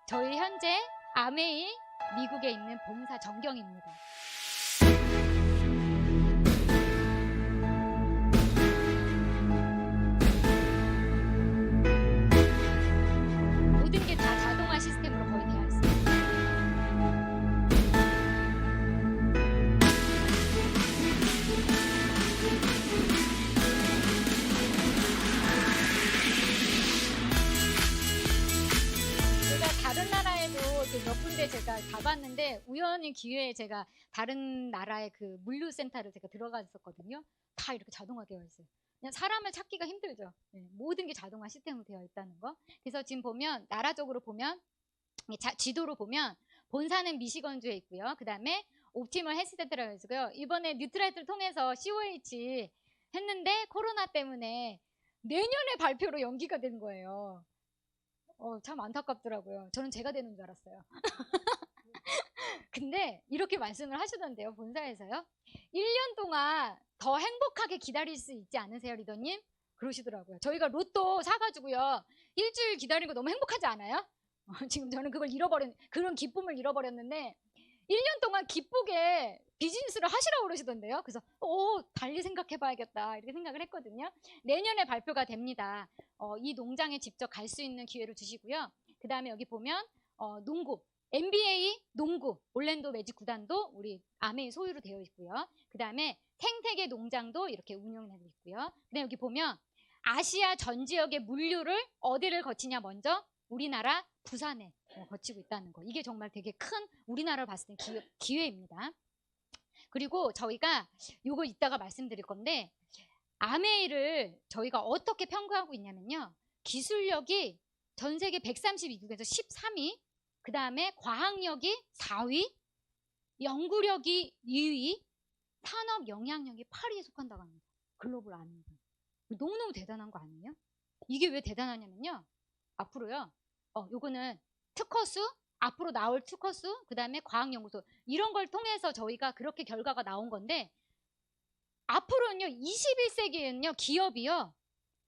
저희 현재 아메이 미국에 있는 본사 전경입니다. 모든 게 다 자동화 시스템으로 거의 되어 있어요. 제가 다른 나라에도 몇 군데 제가 가봤는데 우연히 기회에 제가 다른 나라의 그 물류센터를 제가 들어갔었거든요. 다 이렇게 자동화되어 있어요. 그냥 사람을 찾기가 힘들죠. 네, 모든 게 자동화 시스템으로 되어 있다는 거. 그래서 지금 보면 나라적으로 보면 지도로 보면 본사는 미시건주에 있고요. 그 다음에 옵티멀 헬스센터라고 있고요. 이번에 뉴트라이트를 통해서 COH 했는데 코로나 때문에 내년에 발표로 연기가 된 거예요. 참 안타깝더라고요. 저는 제가 되는 줄 알았어요. 근데 이렇게 말씀을 하시던데요, 본사에서요. 1년 동안 더 행복하게 기다릴 수 있지 않으세요, 리더님? 그러시더라고요. 저희가 로또 사가지고요, 일주일 기다린 거 너무 행복하지 않아요? 지금 저는 그런 기쁨을 잃어버렸는데 1년 동안 기쁘게 비즈니스를 하시라고 그러시던데요. 그래서 달리 생각해봐야겠다 이렇게 생각을 했거든요. 내년에 발표가 됩니다. 이 농장에 직접 갈 수 있는 기회를 주시고요. 그 다음에 여기 보면 농구, NBA 농구 올랜도 매직 구단도 우리 아메이 소유로 되어 있고요. 그 다음에 생태계 농장도 이렇게 운영하고 있고요. 그 다음에 여기 보면 아시아 전 지역의 물류를 어디를 거치냐, 먼저 우리나라 부산에 거치고 있다는 거. 이게 정말 되게 큰, 우리나라를 봤을 때 기회입니다. 그리고 저희가 요거 이따가 말씀드릴 건데, 아메이를 저희가 어떻게 평가하고 있냐면요, 기술력이 전 세계 132국에서 13위, 그 다음에 과학력이 4위, 연구력이 2위, 산업 영향력이 8위에 속한다고 합니다. 글로벌 아메이가. 너무너무 대단한 거 아니에요? 이게 왜 대단하냐면요, 앞으로요, 요거는 특허수, 앞으로 나올 특허수, 그 다음에 과학연구소, 이런 걸 통해서 저희가 그렇게 결과가 나온 건데, 앞으로는요, 21세기에는요, 기업이요,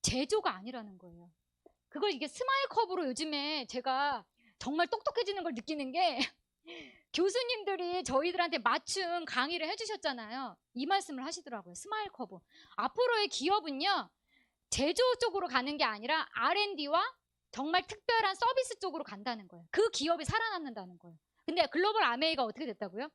제조가 아니라는 거예요. 그걸 이게 스마일 컵으로 요즘에 제가 정말 똑똑해지는 걸 느끼는 게, 교수님들이 저희들한테 맞춤 강의를 해주셨잖아요. 이 말씀을 하시더라고요. 스마일 컵. 앞으로의 기업은요, 제조 쪽으로 가는 게 아니라 R&D와 정말 특별한 서비스 쪽으로 간다는 거예요. 그 기업이 살아남는다는 거예요. 근데 글로벌 아메이가 어떻게 됐다고요?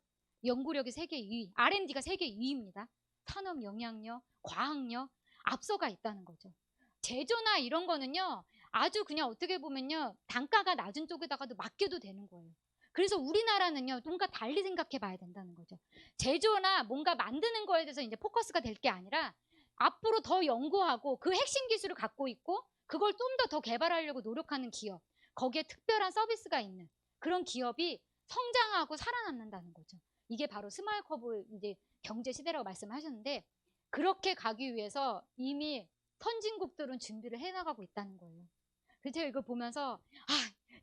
연구력이 세계 2위, R&D가 세계 2위입니다. 산업 영향력, 과학력, 앞서가 있다는 거죠. 제조나 이런 거는요, 아주 그냥 어떻게 보면요, 단가가 낮은 쪽에다가도 맡겨도 되는 거예요. 그래서 우리나라는요, 뭔가 달리 생각해 봐야 된다는 거죠. 제조나 뭔가 만드는 거에 대해서 이제 포커스가 될 게 아니라 앞으로 더 연구하고 그 핵심 기술을 갖고 있고 그걸 좀 더 개발하려고 노력하는 기업, 거기에 특별한 서비스가 있는 그런 기업이 성장하고 살아남는다는 거죠. 이게 바로 스마일 커브 이제 경제 시대라고 말씀하셨는데, 그렇게 가기 위해서 이미 선진국들은 준비를 해나가고 있다는 거예요. 그래서 제가 이걸 보면서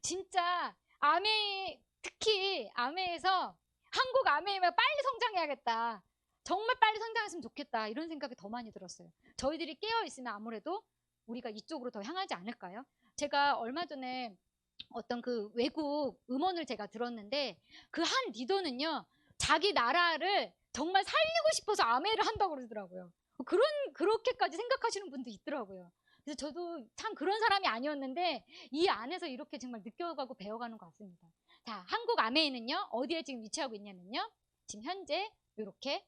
진짜 아메이, 특히 아메에서 한국 아메이면 빨리 성장해야겠다. 정말 빨리 성장했으면 좋겠다. 이런 생각이 더 많이 들었어요. 저희들이 깨어 있으면 아무래도 우리가 이쪽으로 더 향하지 않을까요? 제가 얼마 전에 어떤 그 외국 음원을 제가 들었는데, 그 한 리더는요, 자기 나라를 정말 살리고 싶어서 아메를 한다고 그러더라고요. 그렇게까지 생각하시는 분도 있더라고요. 그래서 저도 참 그런 사람이 아니었는데 이 안에서 이렇게 정말 느껴가고 배워가는 것 같습니다. 자, 한국 아메이는요, 어디에 지금 위치하고 있냐면요, 지금 현재 이렇게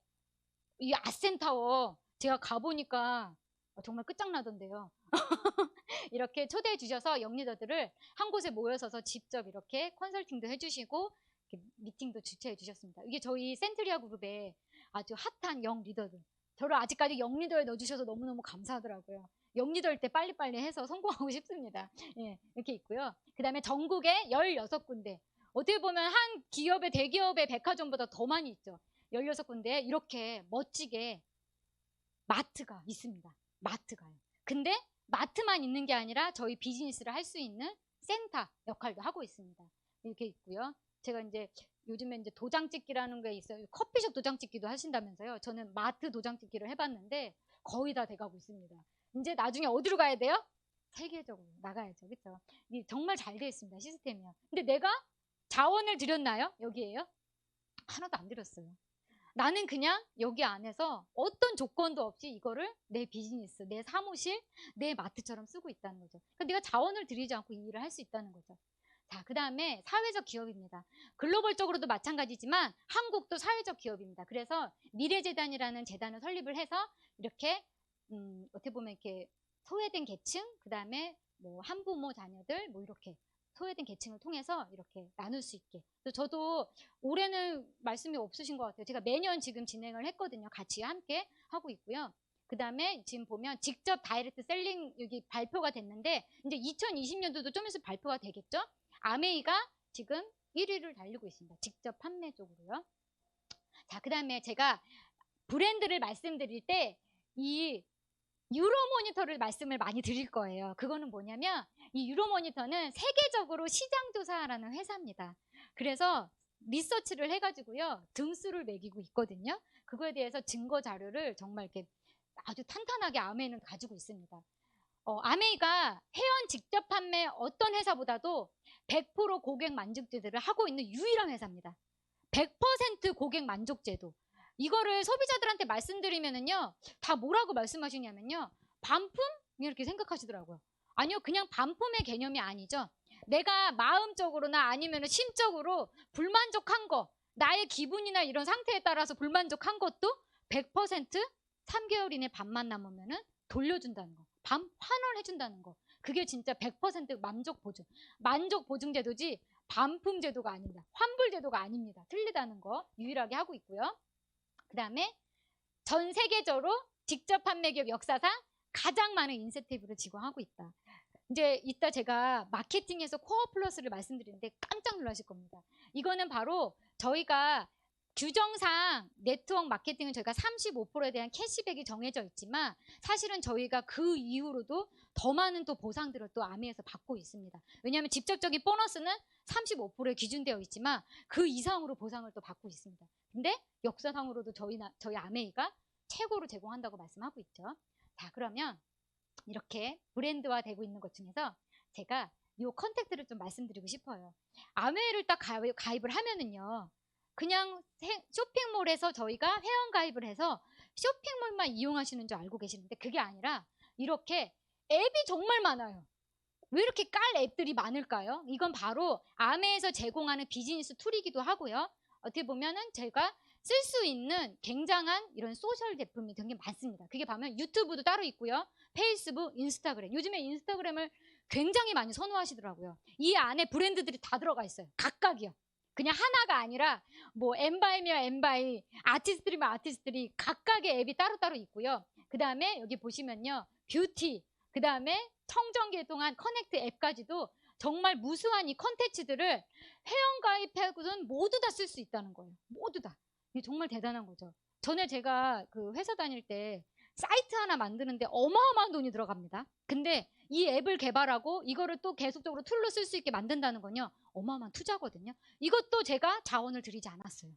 이 아센타워 제가 가보니까 정말 끝장나던데요. 이렇게 초대해 주셔서 영리더들을 한 곳에 모여서서 직접 이렇게 컨설팅도 해주시고 이렇게 미팅도 주최해 주셨습니다. 이게 저희 센트리아 그룹의 아주 핫한 영 리더들. 저를 아직까지 영 리더에 넣어주셔서 너무너무 감사하더라고요. 영 리더일 때 빨리빨리 해서 성공하고 싶습니다. 예, 이렇게 있고요. 그 다음에 전국에 16군데. 어떻게 보면 한 기업의 대기업의 백화점보다 더 많이 있죠. 16군데에 이렇게 멋지게 마트가 있습니다. 마트가요. 근데 마트만 있는 게 아니라 저희 비즈니스를 할 수 있는 센터 역할도 하고 있습니다. 이렇게 있고요. 제가 이제 요즘에 이제 도장 찍기라는 게 있어요. 커피숍 도장 찍기도 하신다면서요. 저는 마트 도장 찍기를 해봤는데 거의 다 돼가고 있습니다. 이제 나중에 어디로 가야 돼요? 세계적으로 나가야죠. 그렇죠? 정말 잘 되어 있습니다. 시스템이요. 근데 내가 자원을 들였나요? 여기에요? 하나도 안 들였어요. 나는 그냥 여기 안에서 어떤 조건도 없이 이거를 내 비즈니스, 내 사무실, 내 마트처럼 쓰고 있다는 거죠. 그러니까 내가 자원을 들이지 않고 이 일을 할 수 있다는 거죠. 자, 그 다음에 사회적 기업입니다. 글로벌적으로도 마찬가지지만 한국도 사회적 기업입니다. 그래서 미래재단이라는 재단을 설립을 해서 이렇게 어떻게 보면 이렇게 소외된 계층, 그 다음에 뭐 한부모 자녀들, 뭐 이렇게 소외된 계층을 통해서 이렇게 나눌 수 있게. 저도 올해는 말씀이 없으신 것 같아요. 제가 매년 지금 진행을 했거든요. 같이 함께 하고 있고요. 그 다음에 지금 보면 직접 다이렉트 셀링 여기 발표가 됐는데, 이제 2020년도도 좀 있으면 발표가 되겠죠? 아메이가 지금 1위를 달리고 있습니다. 직접 판매 쪽으로요. 자, 그 다음에 제가 브랜드를 말씀드릴 때 이 유로모니터를 말씀을 많이 드릴 거예요. 그거는 뭐냐면 이 유로모니터는 세계적으로 시장조사라는 회사입니다. 그래서 리서치를 해가지고요, 등수를 매기고 있거든요. 그거에 대해서 증거 자료를 정말 이렇게 아주 탄탄하게 아메이는 가지고 있습니다. 아메이가 회원 직접 판매 어떤 회사보다도 100% 고객 만족제도를 하고 있는 유일한 회사입니다. 100% 고객 만족제도. 이거를 소비자들한테 말씀드리면은요, 다 뭐라고 말씀하시냐면요, 반품? 이렇게 생각하시더라고요. 아니요, 그냥 반품의 개념이 아니죠. 내가 마음적으로나 아니면 심적으로 불만족한 거, 나의 기분이나 이런 상태에 따라서 불만족한 것도 100% 3개월 이내 반만 남으면은 돌려준다는 거. 환원해준다는 거. 그게 진짜 100% 만족 보증. 만족 보증 제도지 반품 제도가 아닙니다. 환불 제도가 아닙니다. 틀리다는 거 유일하게 하고 있고요. 그 다음에 전 세계적으로 직접 판매 기업 역사상 가장 많은 인센티브를 지급하고 있다. 이제 이따 제가 마케팅에서 코어 플러스를 말씀드리는데 깜짝 놀라실 겁니다. 이거는 바로 저희가 규정상 네트워크 마케팅은 저희가 35%에 대한 캐시백이 정해져 있지만 사실은 저희가 그 이후로도 더 많은 또 보상들을 또 아메에서 받고 있습니다. 왜냐하면 직접적인 보너스는 35%에 기준되어 있지만 그 이상으로 보상을 또 받고 있습니다. 근데 역사상으로도 저희 아메이가 최고로 제공한다고 말씀하고 있죠. 자, 그러면 이렇게 브랜드화 되고 있는 것 중에서 제가 이 컨택트를 좀 말씀드리고 싶어요. 아메이를 딱 가입을 하면은요, 그냥 쇼핑몰에서 저희가 회원 가입을 해서 쇼핑몰만 이용하시는 줄 알고 계시는데 그게 아니라 이렇게 앱이 정말 많아요. 왜 이렇게 깔 앱들이 많을까요? 이건 바로 아메에서 제공하는 비즈니스 툴이기도 하고요. 어떻게 보면은 제가 쓸 수 있는 굉장한 이런 소셜 제품이 되게 많습니다. 그게 보면 유튜브도 따로 있고요. 페이스북, 인스타그램. 요즘에 인스타그램을 굉장히 많이 선호하시더라고요. 이 안에 브랜드들이 다 들어가 있어요. 각각이요. 그냥 하나가 아니라 뭐 엠바이면 엠바이, 아티스트리면 아티스트리 각각의 앱이 따로따로 있고요. 그 다음에 여기 보시면요. 뷰티, 그 다음에 청정기에 통한 커넥트 앱까지도 정말 무수한 이 컨텐츠들을 회원가입하고는 모두 다 쓸 수 있다는 거예요. 모두 다. 이게 정말 대단한 거죠. 전에 제가 그 회사 다닐 때 사이트 하나 만드는데 어마어마한 돈이 들어갑니다. 근데 이 앱을 개발하고 이거를 또 계속적으로 툴로 쓸 수 있게 만든다는 건요. 어마어마한 투자거든요. 이것도 제가 자원을 들이지 않았어요.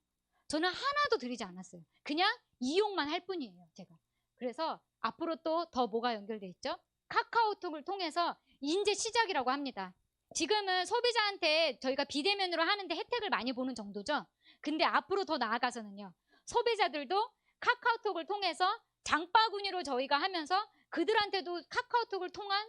저는 하나도 들이지 않았어요. 그냥 이용만 할 뿐이에요. 제가. 그래서 앞으로 또 더 뭐가 연결돼 있죠? 카카오톡을 통해서 이제 시작이라고 합니다. 지금은 소비자한테 저희가 비대면으로 하는데 혜택을 많이 보는 정도죠. 근데 앞으로 더 나아가서는요. 소비자들도 카카오톡을 통해서 장바구니로 저희가 하면서 그들한테도 카카오톡을 통한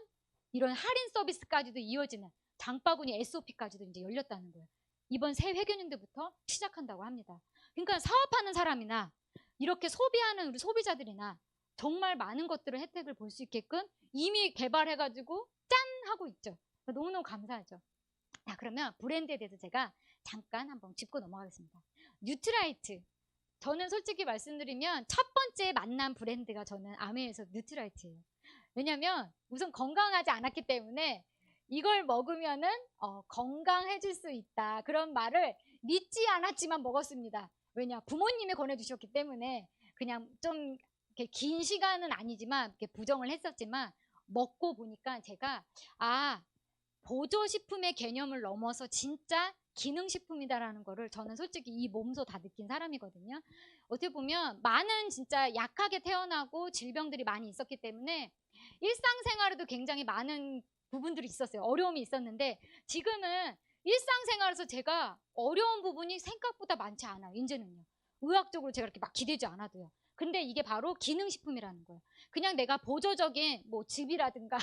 이런 할인 서비스까지도 이어지는 장바구니 SOP까지도 이제 열렸다는 거예요. 이번 새 회계연도부터 시작한다고 합니다. 그러니까 사업하는 사람이나 이렇게 소비하는 우리 소비자들이나 정말 많은 것들을 혜택을 볼 수 있게끔 이미 개발해가지고 짠! 하고 있죠. 너무너무 감사하죠. 자, 그러면 브랜드에 대해서 제가 잠깐 한번 짚고 넘어가겠습니다. 뉴트라이트. 저는 솔직히 말씀드리면 첫 번째 만난 브랜드가 저는 아메에서 뉴트라이트예요. 왜냐면 우선 건강하지 않았기 때문에 이걸 먹으면은 건강해질 수 있다. 그런 말을 믿지 않았지만 먹었습니다. 왜냐? 부모님이 권해주셨기 때문에 그냥 좀 이렇게 긴 시간은 아니지만 이렇게 부정을 했었지만 먹고 보니까 제가 보조식품의 개념을 넘어서 진짜 기능식품이다라는 거를 저는 솔직히 이 몸소 다 느낀 사람이거든요. 어떻게 보면 많은 진짜 약하게 태어나고 질병들이 많이 있었기 때문에 일상생활에도 굉장히 많은 부분들이 있었어요. 어려움이 있었는데 지금은 일상생활에서 제가 어려운 부분이 생각보다 많지 않아요. 이제는요. 의학적으로 제가 이렇게 막 기대지 않아도요. 근데 이게 바로 기능식품이라는 거예요. 그냥 내가 보조적인 뭐 즙이라든가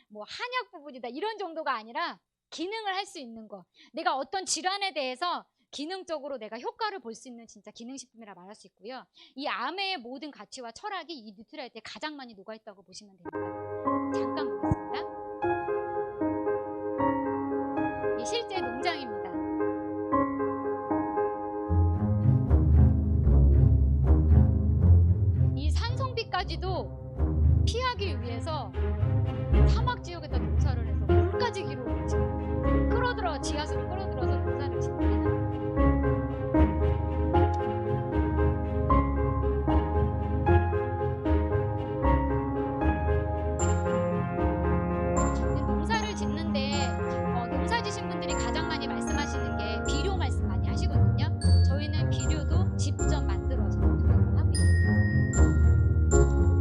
뭐 한약 부분이다 이런 정도가 아니라 기능을 할 수 있는 거. 내가 어떤 질환에 대해서 기능적으로 내가 효과를 볼 수 있는 진짜 기능식품이라 말할 수 있고요. 이 아메의 모든 가치와 철학이 이 뉴트라이트에 가장 많이 녹아있다고 보시면 됩니다. 잠깐 보겠습니다. 이 실제 농장입니다. 이 산성비까지도 피하기 위해서 사막 지역에다 농사를 해서 물까지 기록을 지금 끌어들어 지하수를 끌어들어서 농사를 짓습니다. 농사를 짓는데 농사 지신 분들이 가장 많이 말씀하시는 게 비료 말씀 많이 하시거든요. 저희는 비료도 직접 만들어서 하고 있습니다.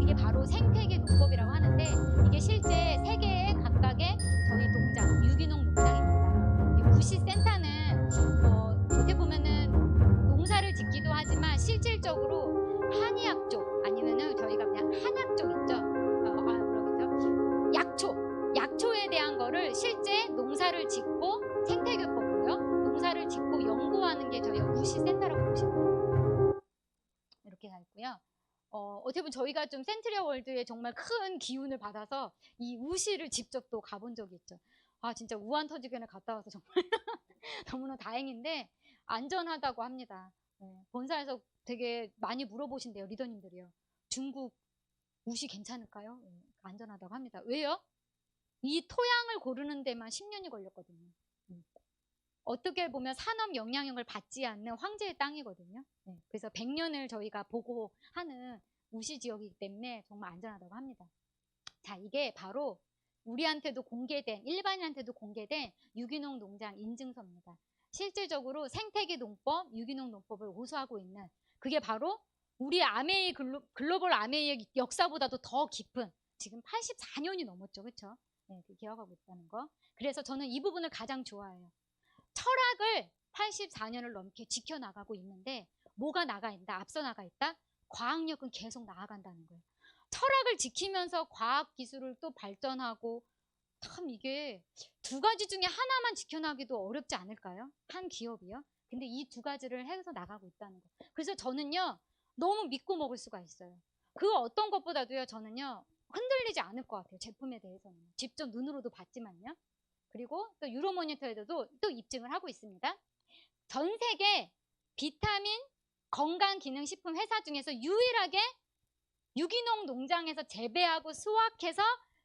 이게 바로 생태계 농법이라고 하는데 이게 실제 세계의 각각의 저희 농장, 유기농 농장입니다. 무시센터는 어떻게 보면은 농사를 짓기도 하지만 실질적으로 한의학 쪽 아니면은 저희가 그냥 한약 쪽 있죠. 약초에 대한 거를 실제 농사를 짓고 생태교법으로요. 농사를 짓고 연구하는 게 저희가 무시센터라고 보시면 돼요. 이렇게 가 있고요. 어떻게 보면 저희가 좀 센트리아 월드에 정말 큰 기운을 받아서 이 우시를 직접 또 가본 적이 있죠. 진짜 우한 터지견에 갔다 와서 정말 너무나 다행인데 안전하다고 합니다. 본사에서 되게 많이 물어보신대요. 리더님들이요. 중국 우시 괜찮을까요? 안전하다고 합니다. 왜요? 이 토양을 고르는 데만 10년이 걸렸거든요. 어떻게 보면 산업 영향력을 받지 않는 황제의 땅이거든요. 그래서 100년을 저희가 보고하는 우시 지역이기 때문에 정말 안전하다고 합니다. 자, 이게 바로 우리한테도 공개된, 일반인한테도 공개된 유기농 농장 인증서입니다. 실질적으로 생태계 농법, 유기농 농법을 호소하고 있는 그게 바로 우리 아메이 글로벌 아메이의 역사보다도 더 깊은 지금 84년이 넘었죠. 그렇죠? 기억하고 있다는 거. 그래서 저는 이 부분을 가장 좋아해요. 철학을 84년을 넘게 지켜나가고 있는데 뭐가 나가 있다? 앞서 나가 있다? 과학력은 계속 나아간다는 거예요. 철학을 지키면서 과학 기술을 또 발전하고 참 이게 두 가지 중에 하나만 지켜나가기도 어렵지 않을까요? 한 기업이요. 근데 이 두 가지를 해서 나가고 있다는 거. 그래서 저는요, 너무 믿고 먹을 수가 있어요. 그 어떤 것보다도요, 저는요, 흔들리지 않을 것 같아요. 제품에 대해서는. 직접 눈으로도 봤지만요. 그리고 또 유로모니터에도 또 입증을 하고 있습니다. 전 세계 비타민 건강기능식품 회사 중에서 유일하게 유기농 농장에서 재배하고 수확해서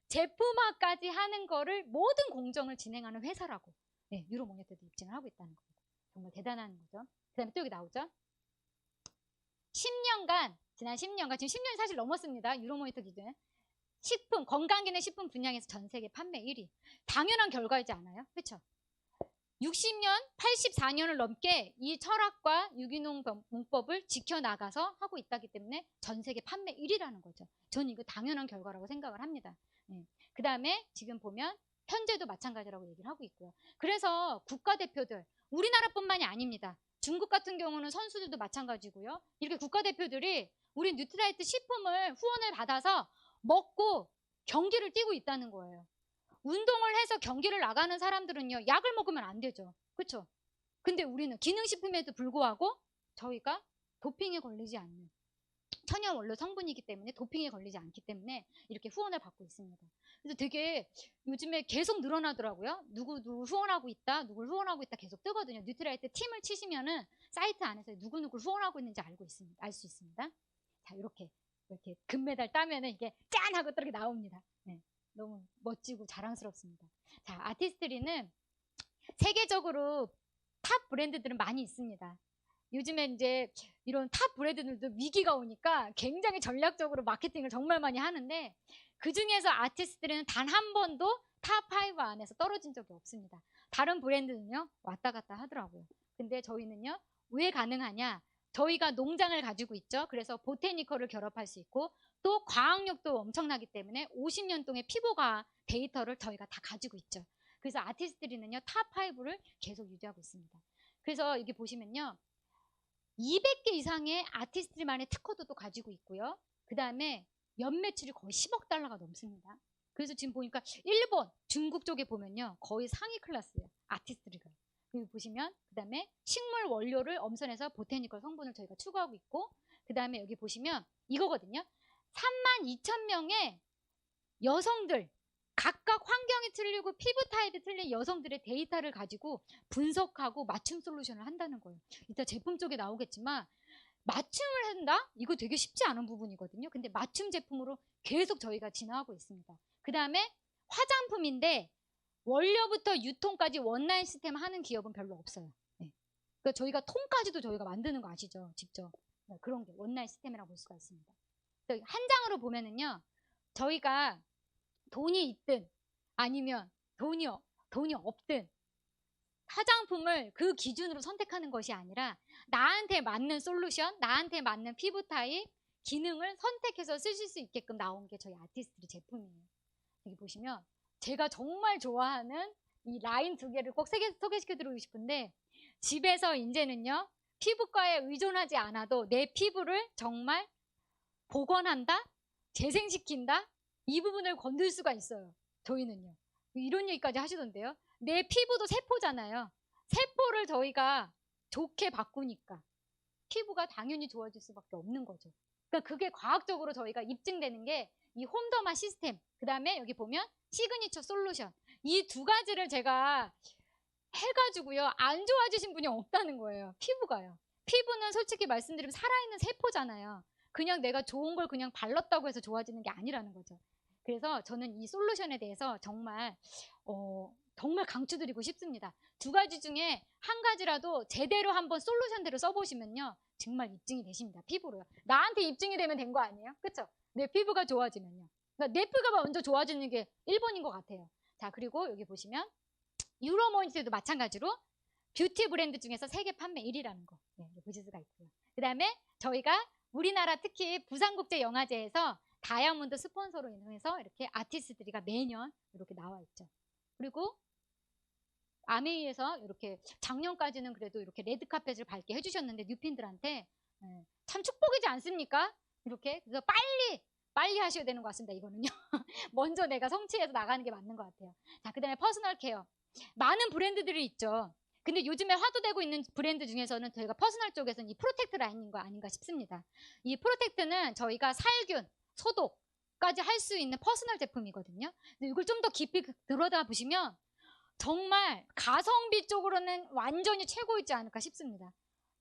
제품화까지 하는 거를 모든 공정을 진행하는 회사라고. 네, 유로모니터도 입증을 하고 있다는 겁니다. 정말 대단한 거죠. 그 다음에 또 여기 나오죠. 10년간, 지난 10년간, 지금 10년이 사실 넘었습니다. 유로모니터 기준에. 식품, 건강기능식품 분야에서 전 세계 판매 1위. 당연한 결과이지 않아요? 그렇죠? 60년, 84년을 넘게 이 철학과 유기농 문법을 지켜나가서 하고 있다기 때문에 전 세계 판매 1위라는 거죠. 저는 이거 당연한 결과라고 생각을 합니다. 네. 그 다음에 지금 보면 현재도 마찬가지라고 얘기를 하고 있고요. 그래서 국가대표들, 우리나라뿐만이 아닙니다. 중국 같은 경우는 선수들도 마찬가지고요. 이렇게 국가대표들이 우리 뉴트라이트 식품을 후원을 받아서 먹고 경기를 뛰고 있다는 거예요. 운동을 해서 경기를 나가는 사람들은요, 약을 먹으면 안 되죠. 그렇죠? 근데 우리는 기능식품에도 불구하고 저희가 도핑에 걸리지 않는 천연 원료 성분이기 때문에 도핑에 걸리지 않기 때문에 이렇게 후원을 받고 있습니다. 그래서 되게 요즘에 계속 늘어나더라고요. 누구 후원하고 있다, 누굴 후원하고 있다 계속 뜨거든요. 뉴트라이트 팀을 치시면은 사이트 안에서 누구누구 후원하고 있는지 알고 있습니다. 알 수 있습니다. 자, 이렇게 금메달 따면은 이게 짠 하고 또 이렇게 나옵니다. 네. 너무 멋지고 자랑스럽습니다. 자, 아티스트리는 세계적으로 탑 브랜드들은 많이 있습니다. 요즘에 이제 이런 탑 브랜드들도 위기가 오니까 굉장히 전략적으로 마케팅을 정말 많이 하는데 그 중에서 아티스트리는 단 한 번도 탑 5 안에서 떨어진 적이 없습니다. 다른 브랜드는요, 왔다 갔다 하더라고요. 근데 저희는요, 왜 가능하냐? 저희가 농장을 가지고 있죠. 그래서 보테니컬을 결합할 수 있고 또 과학력도 엄청나기 때문에 50년 동의 피부과 데이터를 저희가 다 가지고 있죠. 그래서 아티스트리는요, 탑 5를 계속 유지하고 있습니다. 그래서 여기 보시면요, 200개 이상의 아티스트만의 특허도 가지고 있고요. 그 다음에 연매출이 거의 10억 달러가 넘습니다. 그래서 지금 보니까 일본, 중국 쪽에 보면요, 거의 상위 클래스예요. 아티스트리가. 여기 보시면 그 다음에 식물 원료를 엄선해서 보테니컬 성분을 저희가 추구하고 있고 그 다음에 여기 보시면 이거거든요. 32,000명의 여성들, 각각 환경이 틀리고 피부 타입이 틀린 여성들의 데이터를 가지고 분석하고 맞춤 솔루션을 한다는 거예요. 이따 제품 쪽에 나오겠지만 맞춤을 한다? 이거 되게 쉽지 않은 부분이거든요. 근데 맞춤 제품으로 계속 저희가 진화하고 있습니다. 그 다음에 화장품인데 원료부터 유통까지 원라인 시스템 하는 기업은 별로 없어요. 네. 그러니까 저희가 통까지도 저희가 만드는 거 아시죠? 직접. 네, 그런 게 원라인 시스템이라고 볼 수가 있습니다. 한 장으로 보면은요, 저희가 돈이 있든 아니면 돈이 없든 화장품을 그 기준으로 선택하는 것이 아니라 나한테 맞는 솔루션, 나한테 맞는 피부 타입, 기능을 선택해서 쓰실 수 있게끔 나온 게 저희 아티스트리 제품이에요. 여기 보시면 제가 정말 좋아하는 이 라인 두 개를 꼭 소개시켜드리고 싶은데 집에서 이제는요, 피부과에 의존하지 않아도 내 피부를 정말 복원한다? 재생시킨다? 이 부분을 건들 수가 있어요. 저희는요. 이런 얘기까지 하시던데요. 내 피부도 세포잖아요. 세포를 저희가 좋게 바꾸니까 피부가 당연히 좋아질 수밖에 없는 거죠. 그러니까 그게 과학적으로 저희가 입증되는 게 이 홈더마 시스템, 그 다음에 여기 보면 시그니처 솔루션, 이 두 가지를 제가 해가지고요, 안 좋아지신 분이 없다는 거예요. 피부가요. 피부는 솔직히 말씀드리면 살아있는 세포잖아요. 그냥 내가 좋은 걸 그냥 발랐다고 해서 좋아지는 게 아니라는 거죠. 그래서 저는 이 솔루션에 대해서 정말 강추드리고 싶습니다. 두 가지 중에 한 가지라도 제대로 한번 솔루션대로 써보시면요, 정말 입증이 되십니다. 피부로요. 나한테 입증이 되면 된 거 아니에요? 그쵸? 내 피부가 좋아지면요. 그러니까 내 피부가 먼저 좋아지는 게 1번인 것 같아요. 자, 그리고 여기 보시면 유로모니터도 마찬가지로 뷰티 브랜드 중에서 세계 판매 1위라는 거, 네, 보실 수가 있고요. 그 다음에 저희가 우리나라 특히 부산국제영화제에서 다이아몬드 스폰서로 인해서 이렇게 아티스트들이가 매년 이렇게 나와 있죠. 그리고 아메이에서 이렇게 작년까지는 그래도 이렇게 레드카펫을 밟게 해주셨는데 뉴핀들한테 참 축복이지 않습니까? 이렇게. 그래서 빨리 하셔야 되는 것 같습니다. 이거는요. 먼저 내가 성취해서 나가는 게 맞는 것 같아요. 자, 그 다음에 퍼스널 케어. 많은 브랜드들이 있죠. 근데 요즘에 화두되고 있는 브랜드 중에서는 저희가 퍼스널 쪽에서는 이 프로텍트 라인인 거 아닌가 싶습니다. 이 프로텍트는 저희가 살균, 소독까지 할 수 있는 퍼스널 제품이거든요. 근데 이걸 좀 더 깊이 들여다 보시면 정말 가성비 쪽으로는 완전히 최고이지 않을까 싶습니다.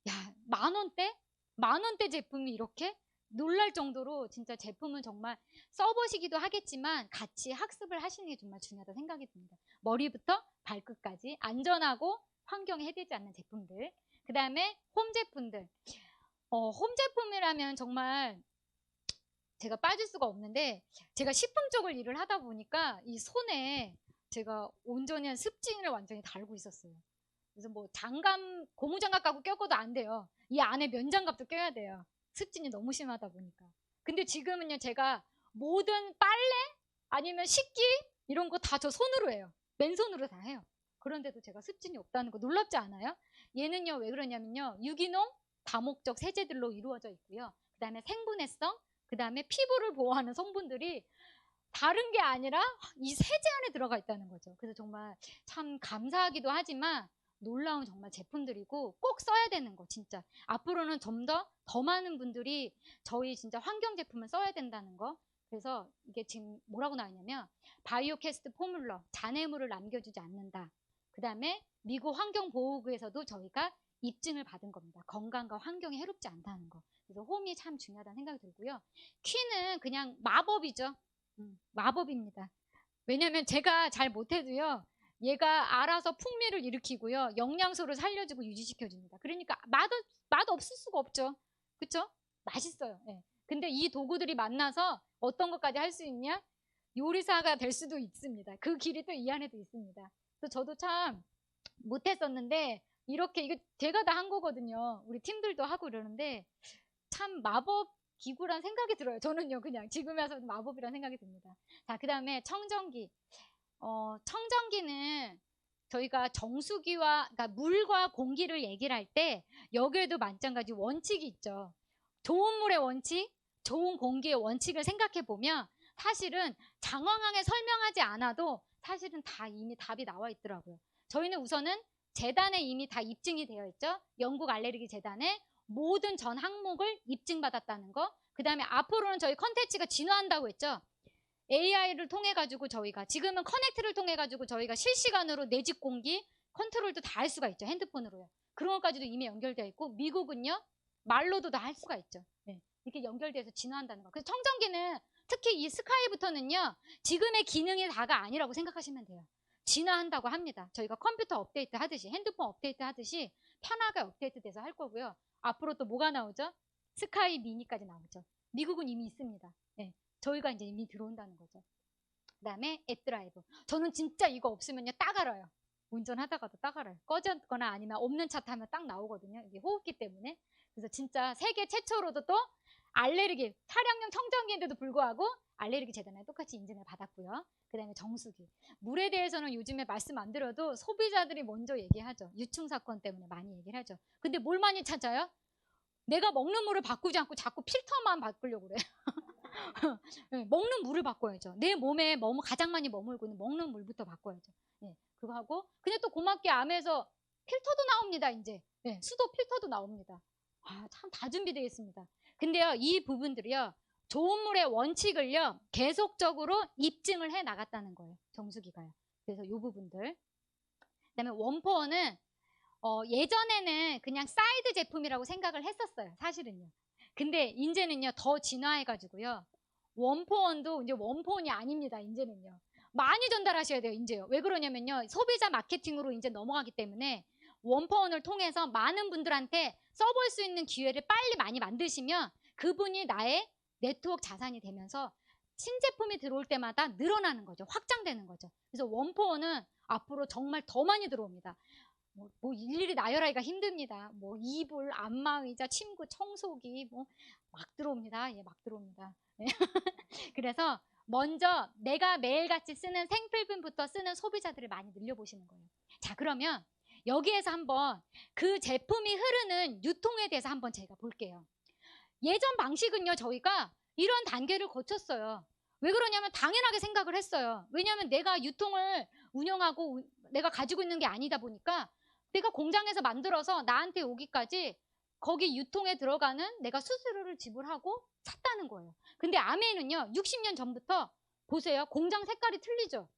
야, 만 원대 제품이 이렇게 놀랄 정도로 진짜 제품은 정말 써보시기도 하겠지만 같이 학습을 하시는 게 정말 중요하다 생각이 듭니다. 머리부터 발끝까지 안전하고 환경에 해되지 않는 제품들. 그 다음에 홈 제품들. 홈 제품이라면 정말 제가 빠질 수가 없는데, 제가 식품 쪽을 일을 하다 보니까 이 손에 제가 온전히 한 습진을 완전히 달고 있었어요. 그래서 뭐 고무장갑 갖고 껴도 안 돼요. 이 안에 면장갑도 껴야 돼요. 습진이 너무 심하다 보니까. 근데 지금은요, 제가 모든 빨래 아니면 식기 이런 거 다 저 손으로 해요. 맨손으로 다 해요. 그런데도 제가 습진이 없다는 거 놀랍지 않아요? 얘는요, 왜 그러냐면요, 유기농, 다목적 세제들로 이루어져 있고요. 그 다음에 생분해성, 그 다음에 피부를 보호하는 성분들이 다른 게 아니라 이 세제 안에 들어가 있다는 거죠. 그래서 정말 참 감사하기도 하지만 놀라운 정말 제품들이고 꼭 써야 되는 거 진짜. 앞으로는 좀 더 많은 분들이 저희 진짜 환경 제품을 써야 된다는 거. 그래서 이게 지금 뭐라고 나왔냐면 바이오캐스트 포뮬러, 잔해물을 남겨주지 않는다. 그 다음에 미국 환경보호구에서도 저희가 입증을 받은 겁니다. 건강과 환경에 해롭지 않다는 거. 그래서 홈이 참 중요하다는 생각이 들고요. 퀴는 그냥 마법이죠. 마법입니다. 왜냐면 제가 잘 못해도요, 얘가 알아서 풍미를 일으키고요, 영양소를 살려주고 유지시켜줍니다. 그러니까 맛 없을 수가 없죠. 그쵸? 맛있어요. 네. 근데 이 도구들이 만나서 어떤 것까지 할 수 있냐? 요리사가 될 수도 있습니다. 그 길이 또 이 안에도 있습니다. 그래서 저도 참 못했었는데 이렇게 이거 제가 다 한 거거든요. 우리 팀들도 하고 이러는데 참 마법 기구란 생각이 들어요. 저는요, 그냥 지금 와서 마법이란 생각이 듭니다. 자, 그 다음에 청정기. 청정기는 저희가 정수기와, 그러니까 물과 공기를 얘기를 할 때 여기에도 마찬가지 원칙이 있죠. 좋은 물의 원칙, 좋은 공기의 원칙을 생각해 보면 사실은 장황하게 설명하지 않아도 사실은 다 이미 답이 나와 있더라고요. 저희는 우선은 재단에 이미 다 입증이 되어 있죠. 영국 알레르기 재단에 모든 전 항목을 입증받았다는 거. 그 다음에 앞으로는 저희 컨텐츠가 진화한다고 했죠. AI를 통해 가지고 저희가 지금은 커넥트를 통해 가지고 저희가 실시간으로 내 집 공기 컨트롤도 다 할 수가 있죠. 핸드폰으로요. 그런 것까지도 이미 연결되어 있고, 미국은요 말로도 다 할 수가 있죠. 네. 이렇게 연결돼서 진화한다는 거. 그래서 청정기는 특히 이 스카이부터는요, 지금의 기능이 다가 아니라고 생각하시면 돼요. 진화한다고 합니다. 저희가 컴퓨터 업데이트 하듯이, 핸드폰 업데이트 하듯이 편하게 업데이트 돼서 할 거고요. 앞으로 또 뭐가 나오죠? 스카이 미니까지 나오죠. 미국은 이미 있습니다. 네. 저희가 이제 이미 들어온다는 거죠. 그 다음에 앱드라이브. 저는 진짜 이거 없으면요 딱 알아요. 운전하다가도 딱 알아요. 꺼졌거나 아니면 없는 차 타면 딱 나오거든요. 이게 호흡기 때문에. 그래서 진짜 세계 최초로도 또 알레르기, 차량용 청정기인데도 불구하고 알레르기 재단에 똑같이 인증을 받았고요. 그 다음에 정수기. 물에 대해서는 요즘에 말씀 안 드려도 소비자들이 먼저 얘기하죠. 유충 사건 때문에 많이 얘기를 하죠. 근데 뭘 많이 찾아요? 내가 먹는 물을 바꾸지 않고 자꾸 필터만 바꾸려고 그래요. 네, 먹는 물을 바꿔야죠. 내 몸에 가장 많이 머물고 있는 먹는 물부터 바꿔야죠. 네, 그거 하고, 근데 또 고맙게 암에서 필터도 나옵니다. 이제 네, 수도 필터도 나옵니다. 참 다 준비되어 있습니다. 근데요, 이 부분들이요, 좋은 물의 원칙을요 계속적으로 입증을 해 나갔다는 거예요. 정수기가요. 그래서 이 부분들. 그다음에 원포어는 예전에는 그냥 사이드 제품이라고 생각을 했었어요. 사실은요. 근데 이제는요 더 진화해가지고요, 원포원도 이제 원포원이 아닙니다. 이제는요 많이 전달하셔야 돼요. 이제요. 왜 그러냐면요, 소비자 마케팅으로 이제 넘어가기 때문에 원포원을 통해서 많은 분들한테 써볼 수 있는 기회를 빨리 많이 만드시면 그분이 나의 네트워크 자산이 되면서 신제품이 들어올 때마다 늘어나는 거죠. 확장되는 거죠. 그래서 원포원은 앞으로 정말 더 많이 들어옵니다. 뭐 일일이 나열하기가 힘듭니다. 뭐 이불, 안마의자, 침구, 청소기 뭐 막 들어옵니다. 예, 막 들어옵니다. 그래서 먼저 내가 매일같이 쓰는 생필품부터 쓰는 소비자들을 많이 늘려보시는 거예요. 자, 그러면 여기에서 한번 그 제품이 흐르는 유통에 대해서 한번 제가 볼게요. 예전 방식은요, 저희가 이런 단계를 거쳤어요. 왜 그러냐면 당연하게 생각을 했어요. 왜냐하면 내가 유통을 운영하고 내가 가지고 있는 게 아니다 보니까 내가 공장에서 만들어서 나한테 오기까지 거기 유통에 들어가는 내가 수수료를 지불하고 샀다는 거예요. 근데 아메이는요, 60년 전부터 보세요. 공장 색깔이 틀리죠.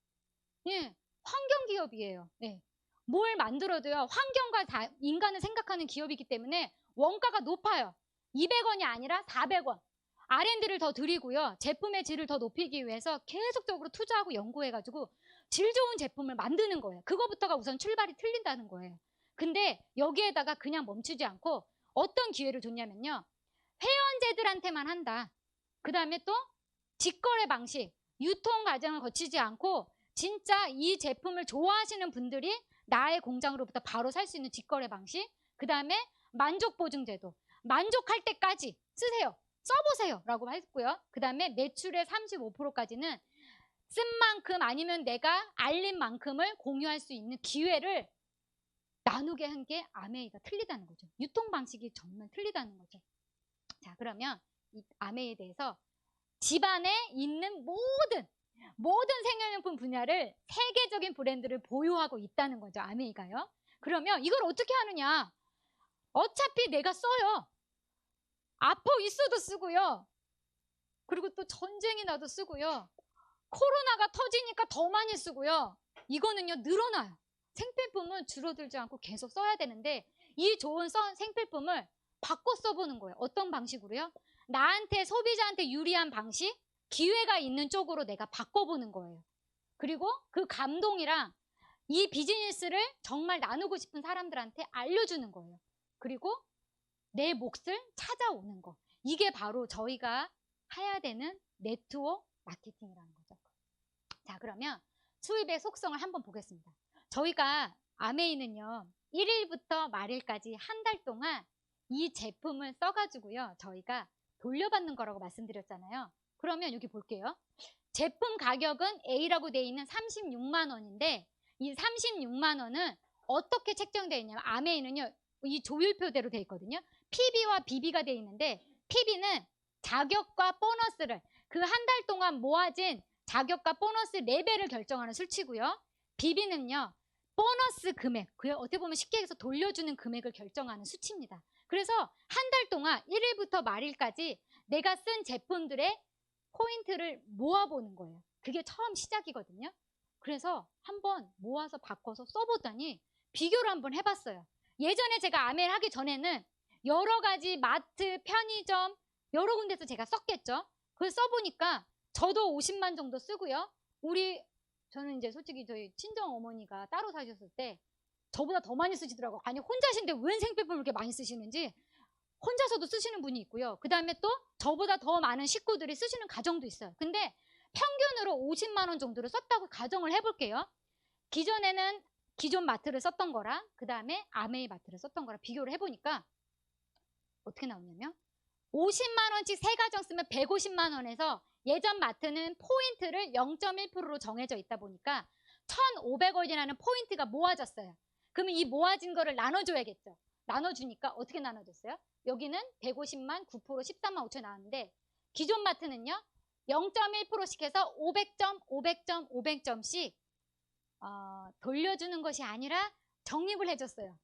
예, 환경 기업이에요. 예. 뭘 만들어도요, 환경과 인간을 생각하는 기업이기 때문에 원가가 높아요. 200원이 아니라 400원. R&D를 더 드리고요, 제품의 질을 더 높이기 위해서 계속적으로 투자하고 연구해가지고 질 좋은 제품을 만드는 거예요. 그거부터가 우선 출발이 틀린다는 거예요. 근데 여기에다가 그냥 멈추지 않고 어떤 기회를 줬냐면요, 회원제들한테만 한다. 그 다음에 또 직거래 방식, 유통 과정을 거치지 않고 진짜 이 제품을 좋아하시는 분들이 나의 공장으로부터 바로 살 수 있는 직거래 방식, 그 다음에 만족보증제도, 만족할 때까지 쓰세요, 써보세요 라고 했고요. 그 다음에 매출의 35%까지는 쓴 만큼 아니면 내가 알린 만큼을 공유할 수 있는 기회를 나누게 한 게 아메이가 틀리다는 거죠. 유통 방식이 정말 틀리다는 거죠. 자, 그러면 이 아메이에 대해서 집안에 있는 모든 생활용품 분야를 세계적인 브랜드를 보유하고 있다는 거죠, 아메이가요. 그러면 이걸 어떻게 하느냐? 어차피 내가 써요. 아파 있어도 쓰고요. 그리고 또 전쟁이 나도 쓰고요. 코로나가 터지니까 더 많이 쓰고요. 이거는요, 늘어나요. 생필품은 줄어들지 않고 계속 써야 되는데 이 좋은 생필품을 바꿔 써보는 거예요. 어떤 방식으로요? 나한테, 소비자한테 유리한 방식, 기회가 있는 쪽으로 내가 바꿔보는 거예요. 그리고 그 감동이랑 이 비즈니스를 정말 나누고 싶은 사람들한테 알려주는 거예요. 그리고 내 몫을 찾아오는 거. 이게 바로 저희가 해야 되는 네트워크 마케팅이라는 거죠. 자, 그러면 수입의 속성을 한번 보겠습니다. 저희가 아메이는요, 1일부터 말일까지 한 달 동안 이 제품을 써가지고요, 저희가 돌려받는 거라고 말씀드렸잖아요. 그러면 여기 볼게요. 제품 가격은 A라고 되어 있는 36만 원인데 이 36만 원은 어떻게 책정되어 있냐면 아메이는요, 이 조율표대로 되어 있거든요. PB와 BB가 되어 있는데 PB는 자격과 보너스를 그 한 달 동안 모아진 자격과 보너스 레벨을 결정하는 수치고요. BB는요, 보너스 금액, 어떻게 보면 쉽게 해서 돌려주는 금액을 결정하는 수치입니다. 그래서 한 달 동안 1일부터 말일까지 내가 쓴 제품들의 포인트를 모아보는 거예요. 그게 처음 시작이거든요. 그래서 한번 모아서 바꿔서 써보더니 비교를 한번 해봤어요. 예전에 제가 아메이를 하기 전에는 여러 가지 마트, 편의점 여러 군데서 제가 썼겠죠. 그걸 써보니까 저도 50만 정도 쓰고요. 저는 이제 솔직히 저희 친정 어머니가 따로 사셨을 때 저보다 더 많이 쓰시더라고요. 아니, 혼자신데 왜 생필품을 이렇게 많이 쓰시는지. 혼자서도 쓰시는 분이 있고요. 그 다음에 또 저보다 더 많은 식구들이 쓰시는 가정도 있어요. 근데 평균으로 50만 원 정도를 썼다고 가정을 해볼게요. 기존에는 기존 마트를 썼던 거랑 그 다음에 아메이 마트를 썼던 거랑 비교를 해보니까 어떻게 나오냐면 50만 원씩 세 가정 쓰면 150만 원에서 예전 마트는 포인트를 0.1%로 정해져 있다 보니까 1,500원이라는 포인트가 모아졌어요. 그러면 이 모아진 거를 나눠줘야겠죠. 나눠주니까 어떻게 나눠줬어요? 여기는 150만 9% 13만 5천 나왔는데 기존 마트는요 0.1%씩 해서 500점 500점 500점씩 돌려주는 것이 아니라 적립을 해줬어요.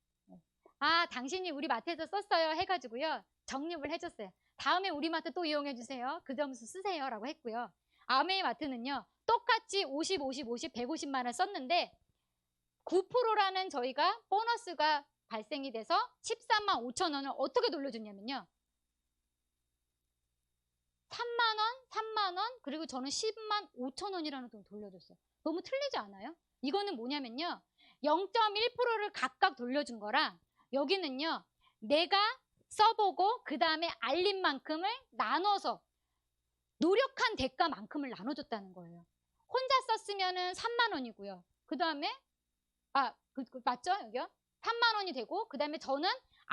아, 당신이 우리 마트에서 썼어요 해가지고요 적립을 해줬어요. 다음에 우리 마트 또 이용해주세요. 그 점수 쓰세요 라고 했고요. 아메이 마트는요 똑같이 50, 50, 50, 150만 원 썼는데 9%라는 저희가 보너스가 발생이 돼서 13만 5천 원을 어떻게 돌려줬냐면요 3만 원, 3만 원, 그리고 저는 10만 5천 원이라는 돈 돌려줬어요. 너무 틀리지 않아요? 이거는 뭐냐면요 0.1%를 각각 돌려준 거라 여기는요 내가 써보고 그 다음에 알린 만큼을 나눠서 노력한 대가만큼을 나눠줬다는 거예요. 혼자 썼으면은 3만 원이고요. 그 다음에 맞죠? 여기요? 3만 원이 되고 그 다음에 저는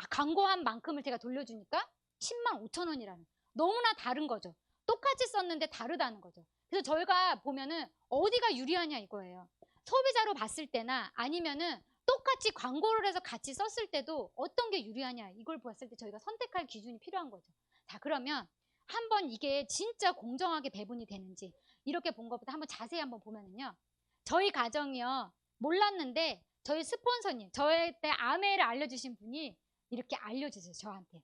광고한 만큼을 제가 돌려주니까 10만 5천 원이라는 너무나 다른 거죠. 똑같이 썼는데 다르다는 거죠. 그래서 저희가 보면은 어디가 유리하냐 이거예요. 소비자로 봤을 때나 아니면은 똑같이 광고를 해서 같이 썼을 때도 어떤 게 유리하냐 이걸 봤을 때 저희가 선택할 기준이 필요한 거죠. 자, 그러면 한번 이게 진짜 공정하게 배분이 되는지 이렇게 본 것보다 한번 자세히 한번 보면은요 저희 가정이요 몰랐는데 저희 스폰서님, 저한테 아메이를 알려주신 분이 이렇게 알려주세요. 저한테.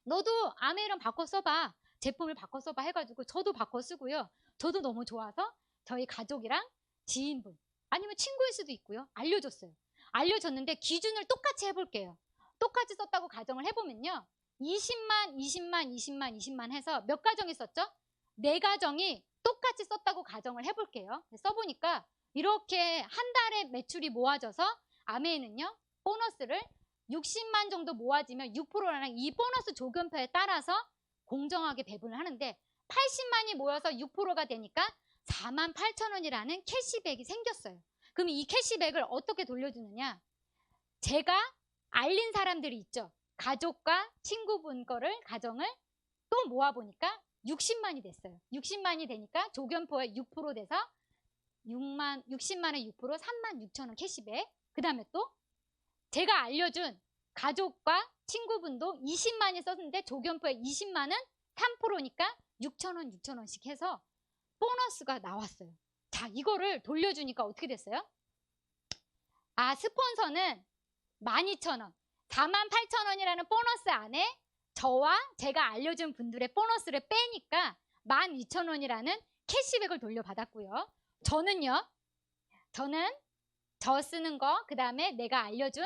너도 아메이랑 바꿔 써봐. 제품을 바꿔 써봐 해가지고 저도 바꿔 쓰고요. 저도 너무 좋아서 저희 가족이랑 지인분 아니면 친구일 수도 있고요. 알려줬어요. 알려줬는데 기준을 똑같이 해볼게요. 똑같이 썼다고 가정을 해보면요. 20만, 20만, 20만, 20만 해서 몇 가정이 썼죠? 4가정이 똑같이 썼다고 가정을 해볼게요. 써보니까 이렇게 한 달에 매출이 모아져서 아메이는요. 보너스를 60만 정도 모아지면 6%라는 이 보너스 조건표에 따라서 공정하게 배분을 하는데 80만이 모여서 6%가 되니까 48,000원이라는 캐시백이 생겼어요. 그럼 이 캐시백을 어떻게 돌려주느냐? 제가 알린 사람들이 있죠. 가족과 친구분 거를 가정을 또 모아보니까 60만이 됐어요. 60만이 되니까 조견포에 6% 돼서 60만에 6% 36,000원 캐시백. 그 다음에 또 제가 알려준 가족과 친구분도 20만이 썼는데 조견포에 20만은 3%니까 6,000원 6,000원씩 해서 보너스가 나왔어요. 자, 이거를 돌려주니까 어떻게 됐어요? 아, 스폰서는 12,000원 48,000원이라는 보너스 안에 저와 제가 알려준 분들의 보너스를 빼니까 12,000원이라는 캐시백을 돌려받았고요. 저는요, 저는 저 쓰는 거, 그 다음에 내가 알려준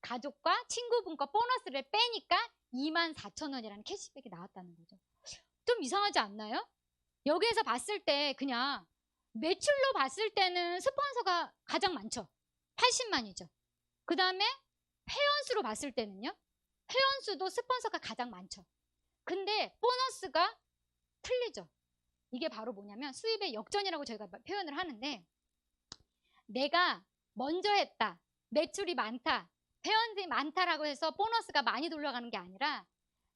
가족과 친구분 거 보너스를 빼니까 24,000원이라는 캐시백이 나왔다는 거죠. 좀 이상하지 않나요? 여기에서 봤을 때 그냥 매출로 봤을 때는 스폰서가 가장 많죠. 80만이죠. 그 다음에 회원수로 봤을 때는요. 회원수도 스폰서가 가장 많죠. 근데 보너스가 틀리죠. 이게 바로 뭐냐면 수입의 역전이라고 저희가 표현을 하는데 내가 먼저 했다. 매출이 많다. 회원들이 많다라고 해서 보너스가 많이 돌려가는 게 아니라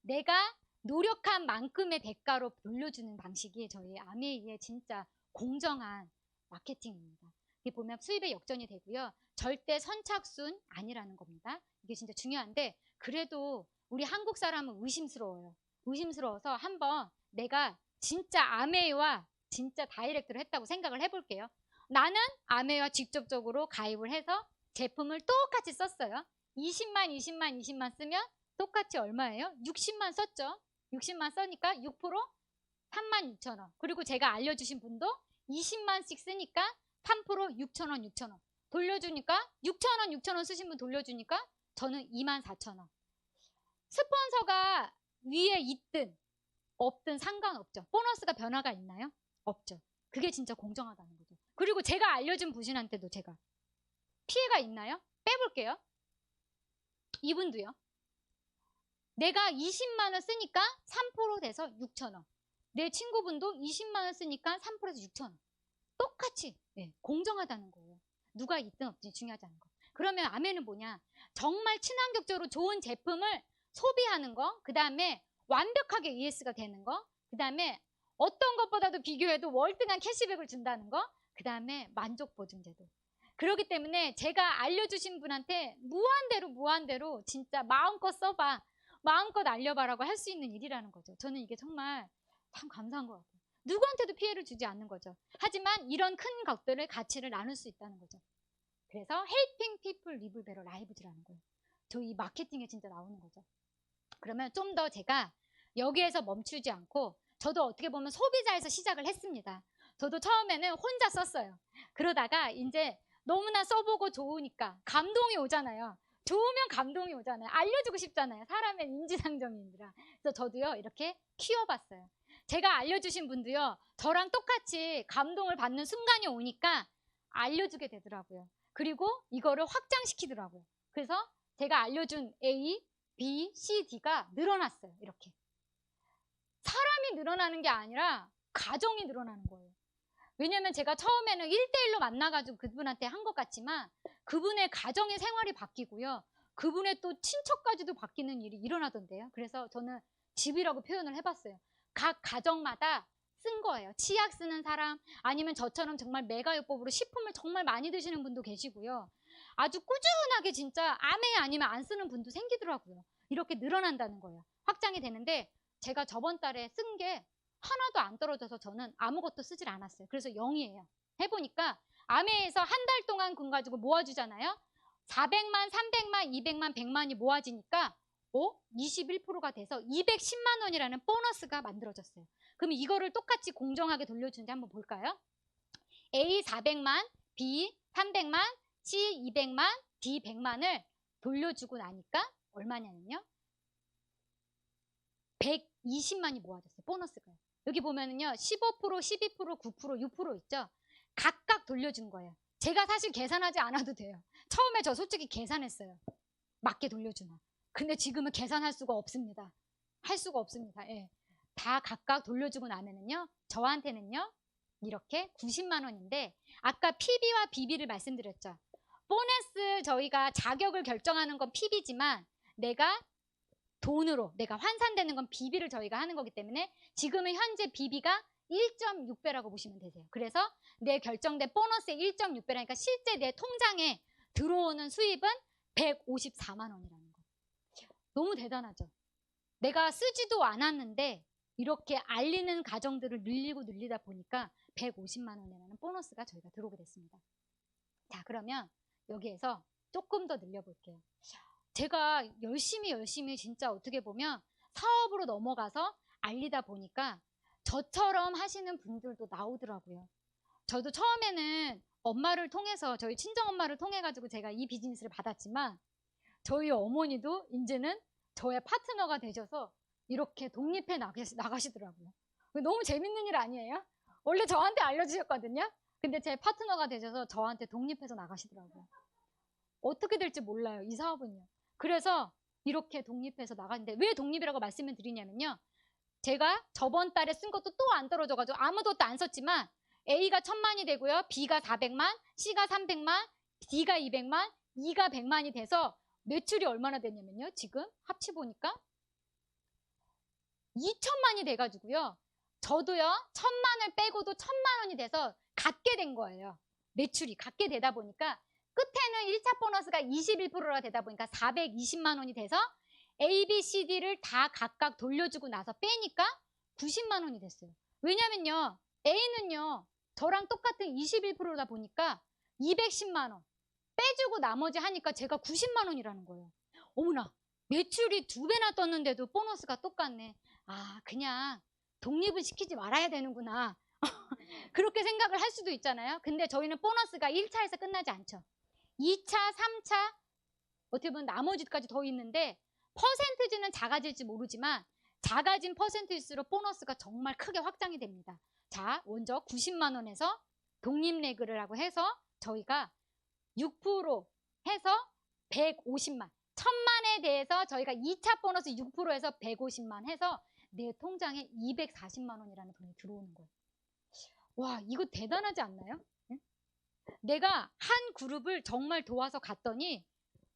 내가 노력한 만큼의 대가로 돌려주는 방식이 저희 아메이의 진짜 공정한 마케팅입니다. 이게 보면 수입의 역전이 되고요. 절대 선착순 아니라는 겁니다. 이게 진짜 중요한데 그래도 우리 한국 사람은 의심스러워요. 의심스러워서 한번 내가 진짜 아메이와 진짜 다이렉트로 했다고 생각을 해볼게요. 나는 아메이와 직접적으로 가입을 해서 제품을 똑같이 썼어요. 20만, 20만, 20만 쓰면 똑같이 얼마예요? 60만 썼죠. 60만 써니까 6% 36,000원. 그리고 제가 알려주신 분도 20만씩 쓰니까 3% 6,000원, 6,000원. 돌려주니까 6,000원, 6,000원 쓰신 분 돌려주니까 저는 24,000원. 스폰서가 위에 있든 없든 상관없죠. 보너스가 변화가 있나요? 없죠. 그게 진짜 공정하다는 거죠. 그리고 제가 알려준 분한테도 제가 피해가 있나요? 빼볼게요. 이분도요. 내가 20만 원 쓰니까 3% 돼서 6,000원. 내 친구분도 20만 원 쓰니까 3%에서 6,000원. 똑같이 공정하다는 거예요. 누가 있든 없든 중요하지 않은 거. 그러면 아메는 뭐냐? 정말 친환경적으로 좋은 제품을 소비하는 거, 그 다음에 완벽하게 ES가 되는 거, 그 다음에 어떤 것보다도 비교해도 월등한 캐시백을 준다는 거, 그 다음에 만족 보증제도. 그렇기 때문에 제가 알려주신 분한테 무한대로 진짜 마음껏 써봐, 마음껏 알려봐라고 할 수 있는 일이라는 거죠. 저는 이게 정말 참 감사한 것 같아요. 누구한테도 피해를 주지 않는 거죠. 하지만 이런 큰 것들을 가치를 나눌 수 있다는 거죠. 그래서 Helping People Live Better Lives라는 거예요. 저희 마케팅에 진짜 나오는 거죠. 그러면 좀 더 제가 여기에서 멈추지 않고 저도 어떻게 보면 소비자에서 시작을 했습니다. 저도 처음에는 혼자 썼어요. 그러다가 이제 너무나 써보고 좋으니까 감동이 오잖아요. 좋으면 감동이 오잖아요. 알려주고 싶잖아요. 사람의 인지상정인지라. 그래서 저도요 이렇게 키워봤어요. 제가 알려주신 분도요 저랑 똑같이 감동을 받는 순간이 오니까 알려주게 되더라고요. 그리고 이거를 확장시키더라고요. 그래서 제가 알려준 A, B, C, D가 늘어났어요. 이렇게. 사람이 늘어나는 게 아니라 가정이 늘어나는 거예요. 왜냐면 제가 처음에는 1대1로 만나가지고 그분한테 한 것 같지만 그분의 가정의 생활이 바뀌고요. 그분의 또 친척까지도 바뀌는 일이 일어나던데요. 그래서 저는 집이라고 표현을 해봤어요. 각 가정마다 쓴 거예요. 치약 쓰는 사람 아니면 저처럼 정말 메가요법으로 식품을 정말 많이 드시는 분도 계시고요. 아주 꾸준하게 진짜 아메 아니면 안 쓰는 분도 생기더라고요. 이렇게 늘어난다는 거예요. 확장이 되는데 제가 저번 달에 쓴 게 하나도 안 떨어져서 저는 아무것도 쓰질 않았어요. 그래서 0이에요. 해보니까 아메에서 한 달 동안 금 가지고 모아주잖아요. 400만, 300만, 200만, 100만이 모아지니까 21%가 돼서 210만 원이라는 보너스가 만들어졌어요. 그럼 이거를 똑같이 공정하게 돌려주는지 한번 볼까요? A 400만, B 300만, C 200만, D 100만을 돌려주고 나니까 얼마냐면요. 120만이 모아졌어요. 보너스가요. 여기 보면은요. 15%, 12%, 9%, 6% 있죠. 각각 돌려준 거예요. 제가 사실 계산하지 않아도 돼요. 처음에 저 솔직히 계산했어요. 맞게 돌려주나. 근데 지금은 계산할 수가 없습니다. 할 수가 없습니다. 예. 다 각각 돌려주고 나면은요. 저한테는요. 이렇게 90만 원인데 아까 PB와 BB를 말씀드렸죠. 보너스 저희가 자격을 결정하는 건 PB지만 내가 돈으로 내가 환산되는 건 BB를 저희가 하는 거기 때문에 지금은 현재 BB가 1.6배라고 보시면 되세요. 그래서 내 결정된 보너스의 1.6배라니까 실제 내 통장에 들어오는 수입은 154만 원이라는 거. 너무 대단하죠. 내가 쓰지도 않았는데 이렇게 알리는 가정들을 늘리다 보니까 150만 원이라는 보너스가 저희가 들어오게 됐습니다. 자, 그러면 여기에서 조금 더 늘려볼게요. 제가 열심히 진짜 어떻게 보면 사업으로 넘어가서 알리다 보니까 저처럼 하시는 분들도 나오더라고요. 저도 처음에는 엄마를 통해서 저희 친정엄마를 통해 가지고 제가 이 비즈니스를 받았지만 저희 어머니도 이제는 저의 파트너가 되셔서 이렇게 독립해 나가시더라고요. 너무 재밌는 일 아니에요? 원래 저한테 알려주셨거든요. 근데 제 파트너가 되셔서 저한테 독립해서 나가시더라고요. 어떻게 될지 몰라요, 이 사업은요. 그래서 이렇게 독립해서 나갔는데 왜 독립이라고 말씀을 드리냐면요. 제가 저번 달에 쓴 것도 또 안 떨어져가지고 아무것도 안 썼지만 A가 1000만이 되고요. B가 400만, C가 300만, D가 200만, E가 100만이 돼서 매출이 얼마나 됐냐면요. 지금 합치 보니까 2000만이 돼가지고요. 저도요. 1000만을 빼고도 1000만 원이 돼서 갖게 된 거예요. 매출이 갖게 되다 보니까 끝에는 1차 보너스가 21%가 되다 보니까 420만 원이 돼서 A, B, C, D를 다 각각 돌려주고 나서 빼니까 90만 원이 됐어요. 왜냐면요. A는요. 저랑 똑같은 21%다 보니까 210만 원 빼주고 나머지 하니까 제가 90만 원이라는 거예요. 어머나 매출이 2배나 떴는데도 보너스가 똑같네. 아 그냥 독립을 시키지 말아야 되는구나. 그렇게 생각을 할 수도 있잖아요. 근데 저희는 보너스가 1차에서 끝나지 않죠. 2차, 3차 어떻게 보면 나머지까지 더 있는데 퍼센트지는 작아질지 모르지만 작아진 퍼센트일수록 보너스가 정말 크게 확장이 됩니다. 자, 먼저 90만 원에서 독립레그라고 해서 저희가 6% 해서 150만 1000만에 대해서 저희가 2차 보너스 6%에서 150만 해서 내 통장에 240만 원이라는 돈이 들어오는 거예요. 와, 이거 대단하지 않나요? 응? 내가 한 그룹을 정말 도와서 갔더니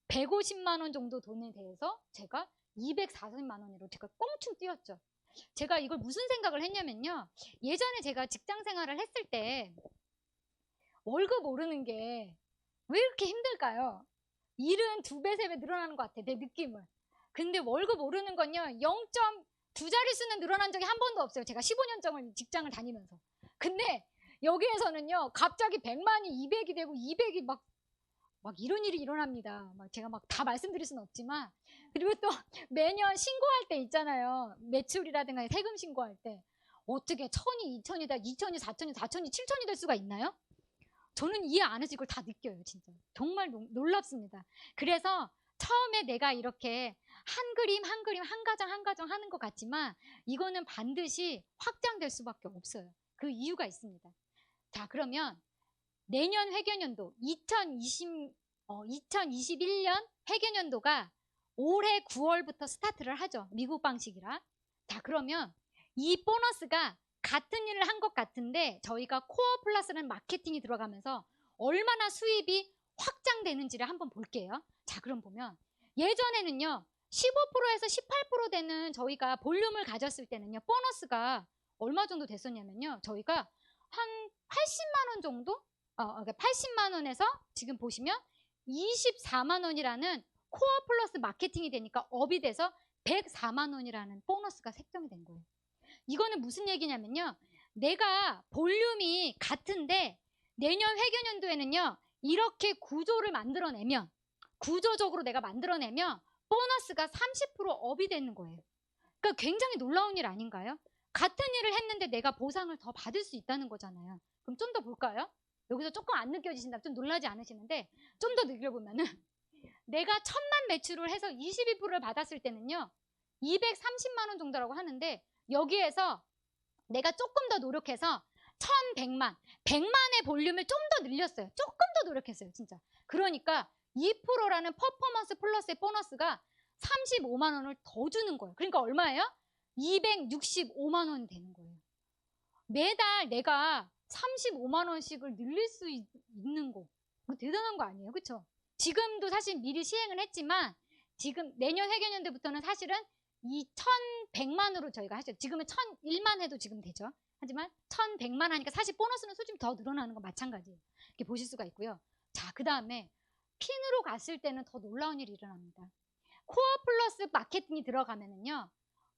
150만 원 정도 돈에 대해서 제가 240만 원으로 제가 꽁충 뛰었죠. 제가 이걸 무슨 생각을 했냐면요. 예전에 제가 직장 생활을 했을 때 월급 오르는 게 왜 이렇게 힘들까요? 일은 2배, 3배 늘어나는 것 같아, 내 느낌은. 근데 월급 오르는 건요, 0.2 자릿수는 늘어난 적이 한 번도 없어요. 제가 15년 직장을 다니면서. 근데 여기에서는요, 갑자기 100만이 200이 되고 200이 막 이런 일이 일어납니다. 제가 다 말씀드릴 수는 없지만. 그리고 또 매년 신고할 때 있잖아요. 매출이라든가 세금 신고할 때. 어떻게 1000이 2000이다, 2000이 4000이 4000이 7000이 될 수가 있나요? 저는 이해 안 해서 이걸 다 느껴요, 진짜. 정말 놀랍습니다. 그래서 처음에 내가 이렇게 한 그림, 한 가정 하는 것 같지만 이거는 반드시 확장될 수밖에 없어요. 그 이유가 있습니다. 자, 그러면 내년 회계연도 2021년 회계연도가 올해 9월부터 스타트를 하죠. 미국 방식이라. 자, 그러면 이 보너스가 같은 일을 한 것 같은데 저희가 코어 플러스는 마케팅이 들어가면서 얼마나 수입이 확장되는지를 한번 볼게요. 자, 그럼 보면 예전에는요 15%에서 18% 되는 저희가 볼륨을 가졌을 때는요 보너스가 얼마 정도 됐었냐면요 저희가 한 80만 원 정도 80만 원에서 지금 보시면 24만 원이라는 코어 플러스 마케팅이 되니까 업이 돼서 104만 원이라는 보너스가 책정이 된 거예요. 이거는 무슨 얘기냐면요. 내가 볼륨이 같은데 내년 회계연도에는요. 이렇게 구조를 만들어내면 구조적으로 내가 만들어내면 보너스가 30% 업이 되는 거예요. 그러니까 굉장히 놀라운 일 아닌가요? 같은 일을 했는데 내가 보상을 더 받을 수 있다는 거잖아요. 그럼 좀 더 볼까요? 여기서 조금 안 느껴지신다면 좀 놀라지 않으시는데 좀 더 느껴보면은 내가 1000만 매출을 해서 22%를 받았을 때는요 230만 원 정도라고 하는데 여기에서 내가 조금 더 노력해서 1100만 100만의 볼륨을 좀 더 늘렸어요. 조금 더 노력했어요 진짜. 그러니까 2%라는 퍼포먼스 플러스의 보너스가 35만 원을 더 주는 거예요. 그러니까 얼마예요? 265만 원이 되는 거예요. 매달 내가 35만 원씩을 늘릴 수 있는 거. 대단한 거 아니에요? 그쵸? 지금도 사실 미리 시행을 했지만 지금 내년 회계연도부터는 사실은 2100만으로 저희가 하죠. 지금은 1001만 해도 지금 되죠. 하지만 1100만 하니까 사실 보너스는 솔직히 더 늘어나는 건 마찬가지예요. 이렇게 보실 수가 있고요. 자, 그 다음에 핀으로 갔을 때는 더 놀라운 일이 일어납니다. 코어 플러스 마케팅이 들어가면은요.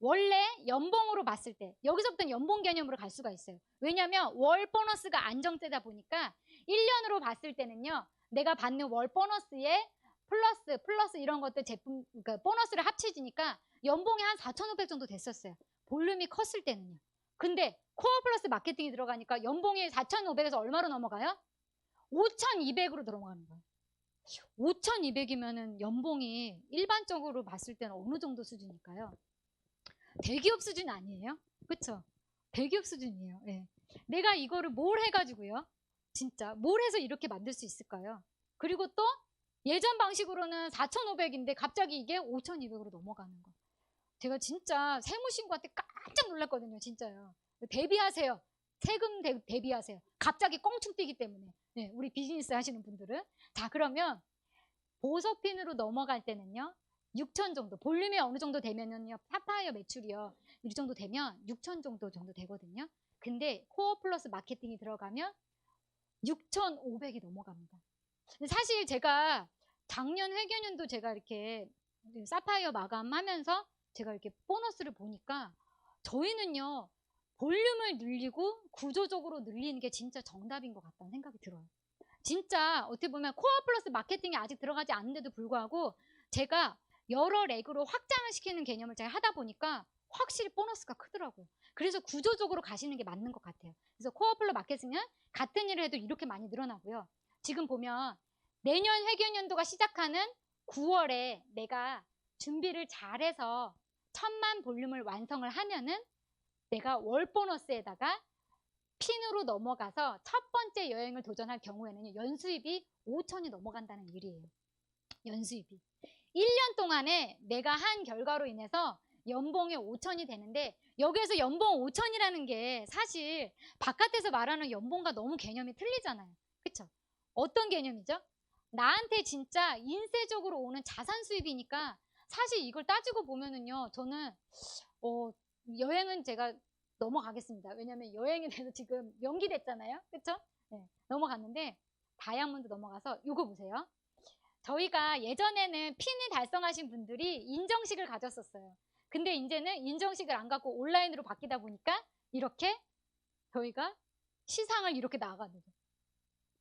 원래 연봉으로 봤을 때 여기서부터는 연봉 개념으로 갈 수가 있어요. 왜냐하면 월 보너스가 안정되다 보니까 1년으로 봤을 때는요. 내가 받는 월 보너스에 플러스 이런 것들 제품 그러니까 보너스를 합치지니까 연봉이 한 4,500 정도 됐었어요. 볼륨이 컸을 때는요. 근데 코어 플러스 마케팅이 들어가니까 연봉이 4,500에서 얼마로 넘어가요? 5,200으로 들어가는 거예요. 5,200이면은 연봉이 일반적으로 봤을 때는 어느 정도 수준일까요? 대기업 수준 아니에요? 그쵸? 대기업 수준이에요. 네. 내가 이거를 뭘 해가지고요? 진짜 뭘 해서 이렇게 만들 수 있을까요? 그리고 또 예전 방식으로는 4,500인데 갑자기 이게 5,200으로 넘어가는 거. 제가 진짜 세무신고할 때 깜짝 놀랐거든요. 진짜요. 대비하세요. 세금 대비하세요. 갑자기 껑충 뛰기 때문에. 네, 우리 비즈니스 하시는 분들은. 자, 그러면 보석핀으로 넘어갈 때는요. 6천 정도. 볼륨이 어느 정도 되면은요. 사파이어 매출이요. 이 정도 되면 6천 정도 되거든요. 근데 코어 플러스 마케팅이 들어가면 6,500이 넘어갑니다. 사실 제가 작년 회계연도 제가 이렇게 사파이어 마감하면서 제가 이렇게 보너스를 보니까 저희는요. 볼륨을 늘리고 구조적으로 늘리는 게 진짜 정답인 것 같다는 생각이 들어요. 진짜 어떻게 보면 코어 플러스 마케팅이 아직 들어가지 않는데도 불구하고 제가 여러 렉으로 확장을 시키는 개념을 제가 하다 보니까 확실히 보너스가 크더라고요. 그래서 구조적으로 가시는 게 맞는 것 같아요. 그래서 코어 플러스 마케팅은 같은 일을 해도 이렇게 많이 늘어나고요. 지금 보면 내년 회계연도가 시작하는 9월에 내가 준비를 잘해서 1000만 볼륨을 완성을 하면은 내가 월 보너스에다가 핀으로 넘어가서 첫 번째 여행을 도전할 경우에는 연수입이 5천이 넘어간다는 일이에요. 연수입이. 1년 동안에 내가 한 결과로 인해서 연봉이 5천이 되는데 여기에서 연봉 5천이라는 게 사실 바깥에서 말하는 연봉과 너무 개념이 틀리잖아요. 그쵸? 어떤 개념이죠? 나한테 진짜 인쇄적으로 오는 자산 수입이니까 사실 이걸 따지고 보면은요. 저는 여행은 제가 넘어가겠습니다. 왜냐면 여행에 대해서 지금 연기됐잖아요. 그쵸? 네, 넘어갔는데 다이아몬드 넘어가서 이거 보세요. 저희가 예전에는 핀을 달성하신 분들이 인정식을 가졌었어요. 근데 이제는 인정식을 안 갖고 온라인으로 바뀌다 보니까 이렇게 저희가 시상을 이렇게 나가는 거죠.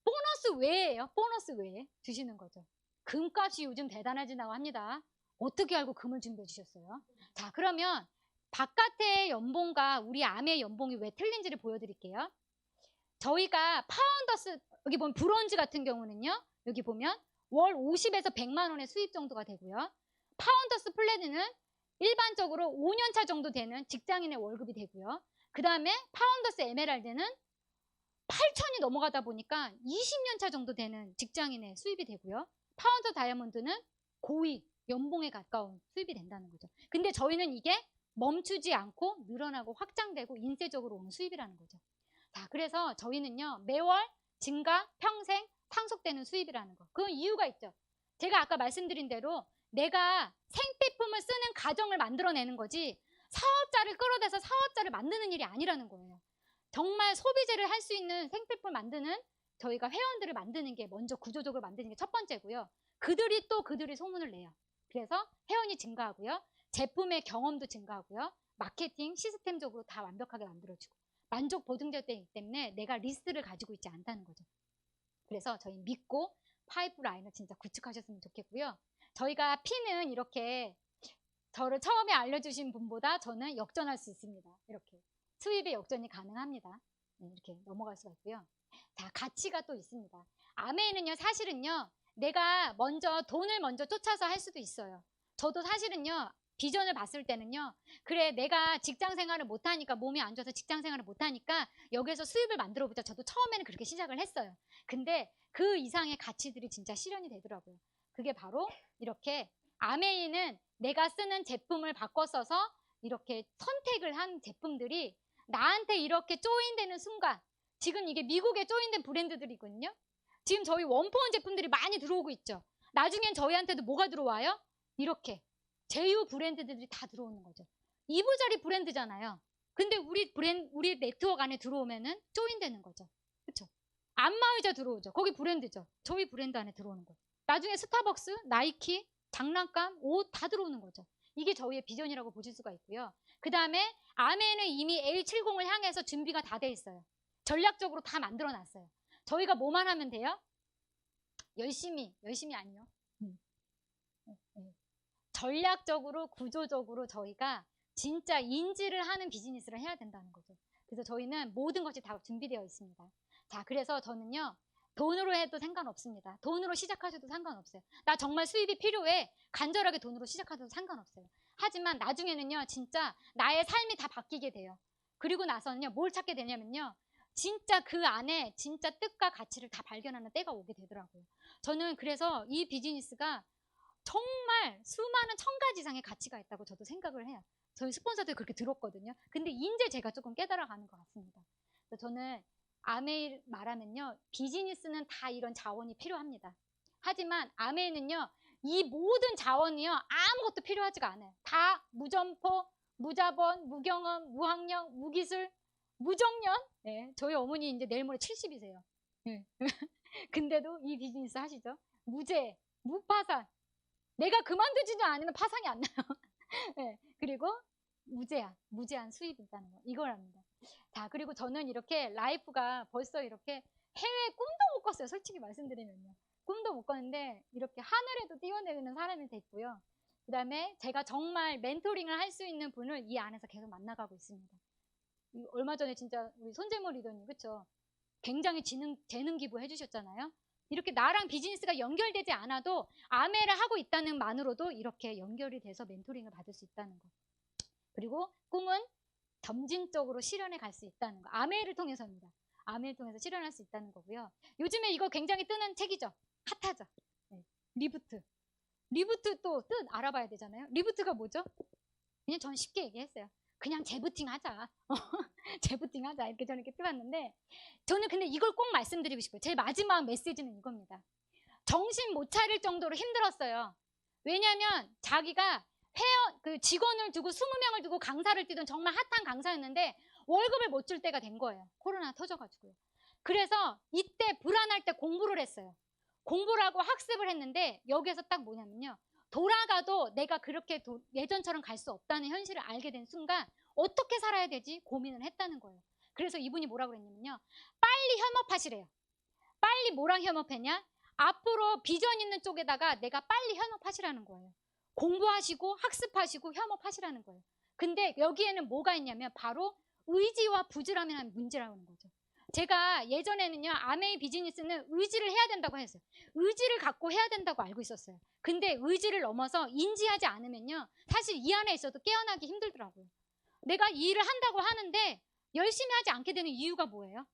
보너스 외에요. 보너스 외에 주시는 거죠. 금값이 요즘 대단하지다고 합니다. 어떻게 알고 금을 준비해 주셨어요? 자, 그러면 바깥의 연봉과 우리 암의 연봉이 왜 틀린지를 보여드릴게요. 저희가 파운더스 여기 보면 브론즈 같은 경우는요. 여기 보면 월 50에서 100만 원의 수입 정도가 되고요. 파운더스 플래티는 일반적으로 5년차 정도 되는 직장인의 월급이 되고요. 그 다음에 파운더스 에메랄드는 8천이 넘어가다 보니까 20년차 정도 되는 직장인의 수입이 되고요. 파운더 다이아몬드는 고위 연봉에 가까운 수입이 된다는 거죠. 근데 저희는 이게 멈추지 않고 늘어나고 확장되고 인쇄적으로 오는 수입이라는 거죠. 자, 그래서 저희는요 매월 증가, 평생 상속되는 수입이라는 거. 그건 이유가 있죠. 제가 아까 말씀드린 대로 내가 생필품을 쓰는 가정을 만들어내는 거지 사업자를 끌어대서 사업자를 만드는 일이 아니라는 거예요. 정말 소비재를 할 수 있는 생필품을 만드는 저희가 회원들을 만드는 게 먼저 구조적으로 만드는 게 첫 번째고요. 그들이 소문을 내요. 그래서 회원이 증가하고요. 제품의 경험도 증가하고요. 마케팅 시스템적으로 다 완벽하게 만들어주고 만족 보증제이기 때문에 내가 리스트를 가지고 있지 않다는 거죠. 그래서 저희 믿고 파이프라인을 진짜 구축하셨으면 좋겠고요. 저희가 P는 이렇게 저를 처음에 알려주신 분보다 저는 역전할 수 있습니다. 이렇게 수입의 역전이 가능합니다. 네, 이렇게 넘어갈 수가 있고요. 자, 가치가 또 있습니다. 아메이는요, 사실은요, 내가 먼저 돈을 먼저 쫓아서 할 수도 있어요. 저도 사실은요, 비전을 봤을 때는요, 그래, 내가 직장 생활을 못하니까, 몸이 안 좋아서 직장 생활을 못하니까 여기에서 수입을 만들어 보자. 저도 처음에는 그렇게 시작을 했어요. 근데 그 이상의 가치들이 진짜 실현이 되더라고요. 그게 바로 이렇게 아메이는 내가 쓰는 제품을 바꿔 써서 이렇게 선택을 한 제품들이 나한테 이렇게 조인되는 순간, 지금 이게 미국에 조인된 브랜드들이거든요. 지금 저희 원포원 제품들이 많이 들어오고 있죠. 나중엔 저희한테도 뭐가 들어와요? 이렇게 제휴 브랜드들이 다 들어오는 거죠. 이부자리 브랜드잖아요. 근데 우리 네트워크 안에 들어오면은 조인되는 거죠. 그렇죠? 안마의자 들어오죠. 거기 브랜드죠. 저희 브랜드 안에 들어오는 거죠. 나중에 스타벅스, 나이키, 장난감, 옷 다 들어오는 거죠. 이게 저희의 비전이라고 보실 수가 있고요. 그 다음에 아메는 이미 A70을 향해서 준비가 다 돼 있어요. 전략적으로 다 만들어 놨어요. 저희가 뭐만 하면 돼요? 열심히 아니요. 전략적으로, 구조적으로 저희가 진짜 인지를 하는 비즈니스를 해야 된다는 거죠. 그래서 저희는 모든 것이 다 준비되어 있습니다. 자, 그래서 저는요, 돈으로 해도 상관없습니다. 돈으로 시작하셔도 상관없어요. 나 정말 수입이 필요해. 간절하게 돈으로 시작하셔도 상관없어요. 하지만 나중에는요, 진짜 나의 삶이 다 바뀌게 돼요. 그리고 나서는요, 뭘 찾게 되냐면요, 진짜 그 안에 진짜 뜻과 가치를 다 발견하는 때가 오게 되더라고요. 저는 그래서 이 비즈니스가 정말 수많은 1000가지 이상의 가치가 있다고 저도 생각을 해요. 저희 스폰서들 그렇게 들었거든요. 근데 이제 제가 조금 깨달아가는 것 같습니다. 그래서 저는 아메이 말하면요, 비즈니스는 다 이런 자원이 필요합니다. 하지만 아메이는요, 이 모든 자원이요, 아무것도 필요하지가 않아요. 다 무점포, 무자본, 무경험, 무학력, 무기술, 무정년. 네, 저희 어머니 이제 내일 모레 70이세요. 네. 근데도 이 비즈니스 하시죠. 무죄, 무파산. 내가 그만두지도 않으면 파산이 안 나요. 네, 그리고 무제한 수입이 있다는 거. 이걸 합니다. 자, 그리고 저는 이렇게 라이프가 벌써 이렇게 해외 꿈도 못 꿨어요. 솔직히 말씀드리면요. 꿈도 못 꿨는데 이렇게 하늘에도 띄워내는 사람이 됐고요. 그 다음에 제가 정말 멘토링을 할 수 있는 분을 이 안에서 계속 만나가고 있습니다. 얼마 전에 진짜 우리 손재모 리더님, 그쵸? 굉장히 재능 기부 해주셨잖아요. 이렇게 나랑 비즈니스가 연결되지 않아도 아메를 하고 있다는 만으로도 이렇게 연결이 돼서 멘토링을 받을 수 있다는 거. 그리고 꿈은 점진적으로 실현해 갈 수 있다는 거. 아메를 통해서입니다. 아메를 통해서 실현할 수 있다는 거고요. 요즘에 이거 굉장히 뜨는 책이죠. 핫하죠. 네. 리부트. 리부트 또 뜻 알아봐야 되잖아요. 리부트가 뭐죠? 그냥 저는 쉽게 얘기했어요. 그냥 재부팅 하자. 재부팅 하자. 이렇게 저는 이렇게 뜨봤는데, 저는 근데 이걸 꼭 말씀드리고 싶어요. 제 마지막 메시지는 이겁니다. 정신 못 차릴 정도로 힘들었어요. 왜냐면 자기가 그 직원을 두고 20명을 두고 강사를 뛰던 정말 핫한 강사였는데 월급을 못 줄 때가 된 거예요. 코로나 터져가지고요. 그래서 이때 불안할 때 공부를 했어요. 공부를 하고 학습을 했는데 여기에서 딱 뭐냐면요. 돌아가도 내가 그렇게 예전처럼 갈 수 없다는 현실을 알게 된 순간 어떻게 살아야 되지? 고민을 했다는 거예요. 그래서 이분이 뭐라고 그랬냐면요. 빨리 현업하시래요. 빨리 뭐랑 현업했냐? 앞으로 비전 있는 쪽에다가 내가 빨리 현업하시라는 거예요. 공부하시고 학습하시고 현업하시라는 거예요. 근데 여기에는 뭐가 있냐면 바로 의지와 부지런함이라는 문제라고 하는 거죠. 제가 예전에는요, 아메이 비즈니스는 의지를 해야 된다고 했어요. 의지를 갖고 해야 된다고 알고 있었어요. 근데 의지를 넘어서 인지하지 않으면요, 사실 이 안에 있어도 깨어나기 힘들더라고요. 내가 이 일을 한다고 하는데 열심히 하지 않게 되는 이유가 뭐예요?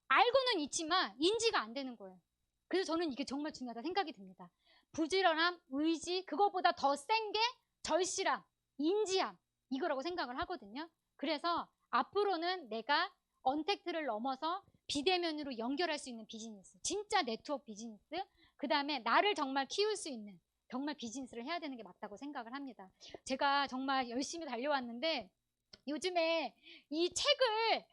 알고는 있지만 인지가 안 되는 거예요. 그래서 저는 이게 정말 중요하다 생각이 듭니다. 부지런함, 의지, 그것보다 더 센 게 절실함, 인지함, 이거라고 생각을 하거든요. 그래서 앞으로는 내가 언택트를 넘어서 비대면으로 연결할 수 있는 비즈니스, 진짜 네트워크 비즈니스, 그 다음에 나를 정말 키울 수 있는 정말 비즈니스를 해야 되는 게 맞다고 생각을 합니다. 제가 정말 열심히 달려왔는데 요즘에 이 책을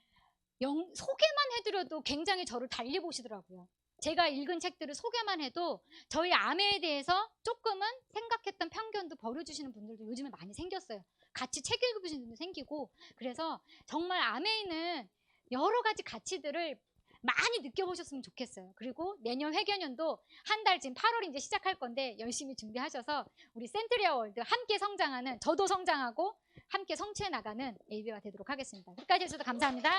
소개만 해드려도 굉장히 저를 달리 보시더라고요. 제가 읽은 책들을 소개만 해도 저희 아메에 대해서 조금은 생각했던 편견도 버려주시는 분들도 요즘에 많이 생겼어요. 같이 책 읽으시는 분도 생기고. 그래서 정말 아메이는 여러 가지 가치들을 많이 느껴보셨으면 좋겠어요. 그리고 내년 회계년도 한 달 지금 8월 이제 시작할 건데 열심히 준비하셔서 우리 센트리아 월드 함께 성장하는, 저도 성장하고 함께 성취해 나가는 AB가 되도록 하겠습니다. 끝까지 해주셔서 감사합니다.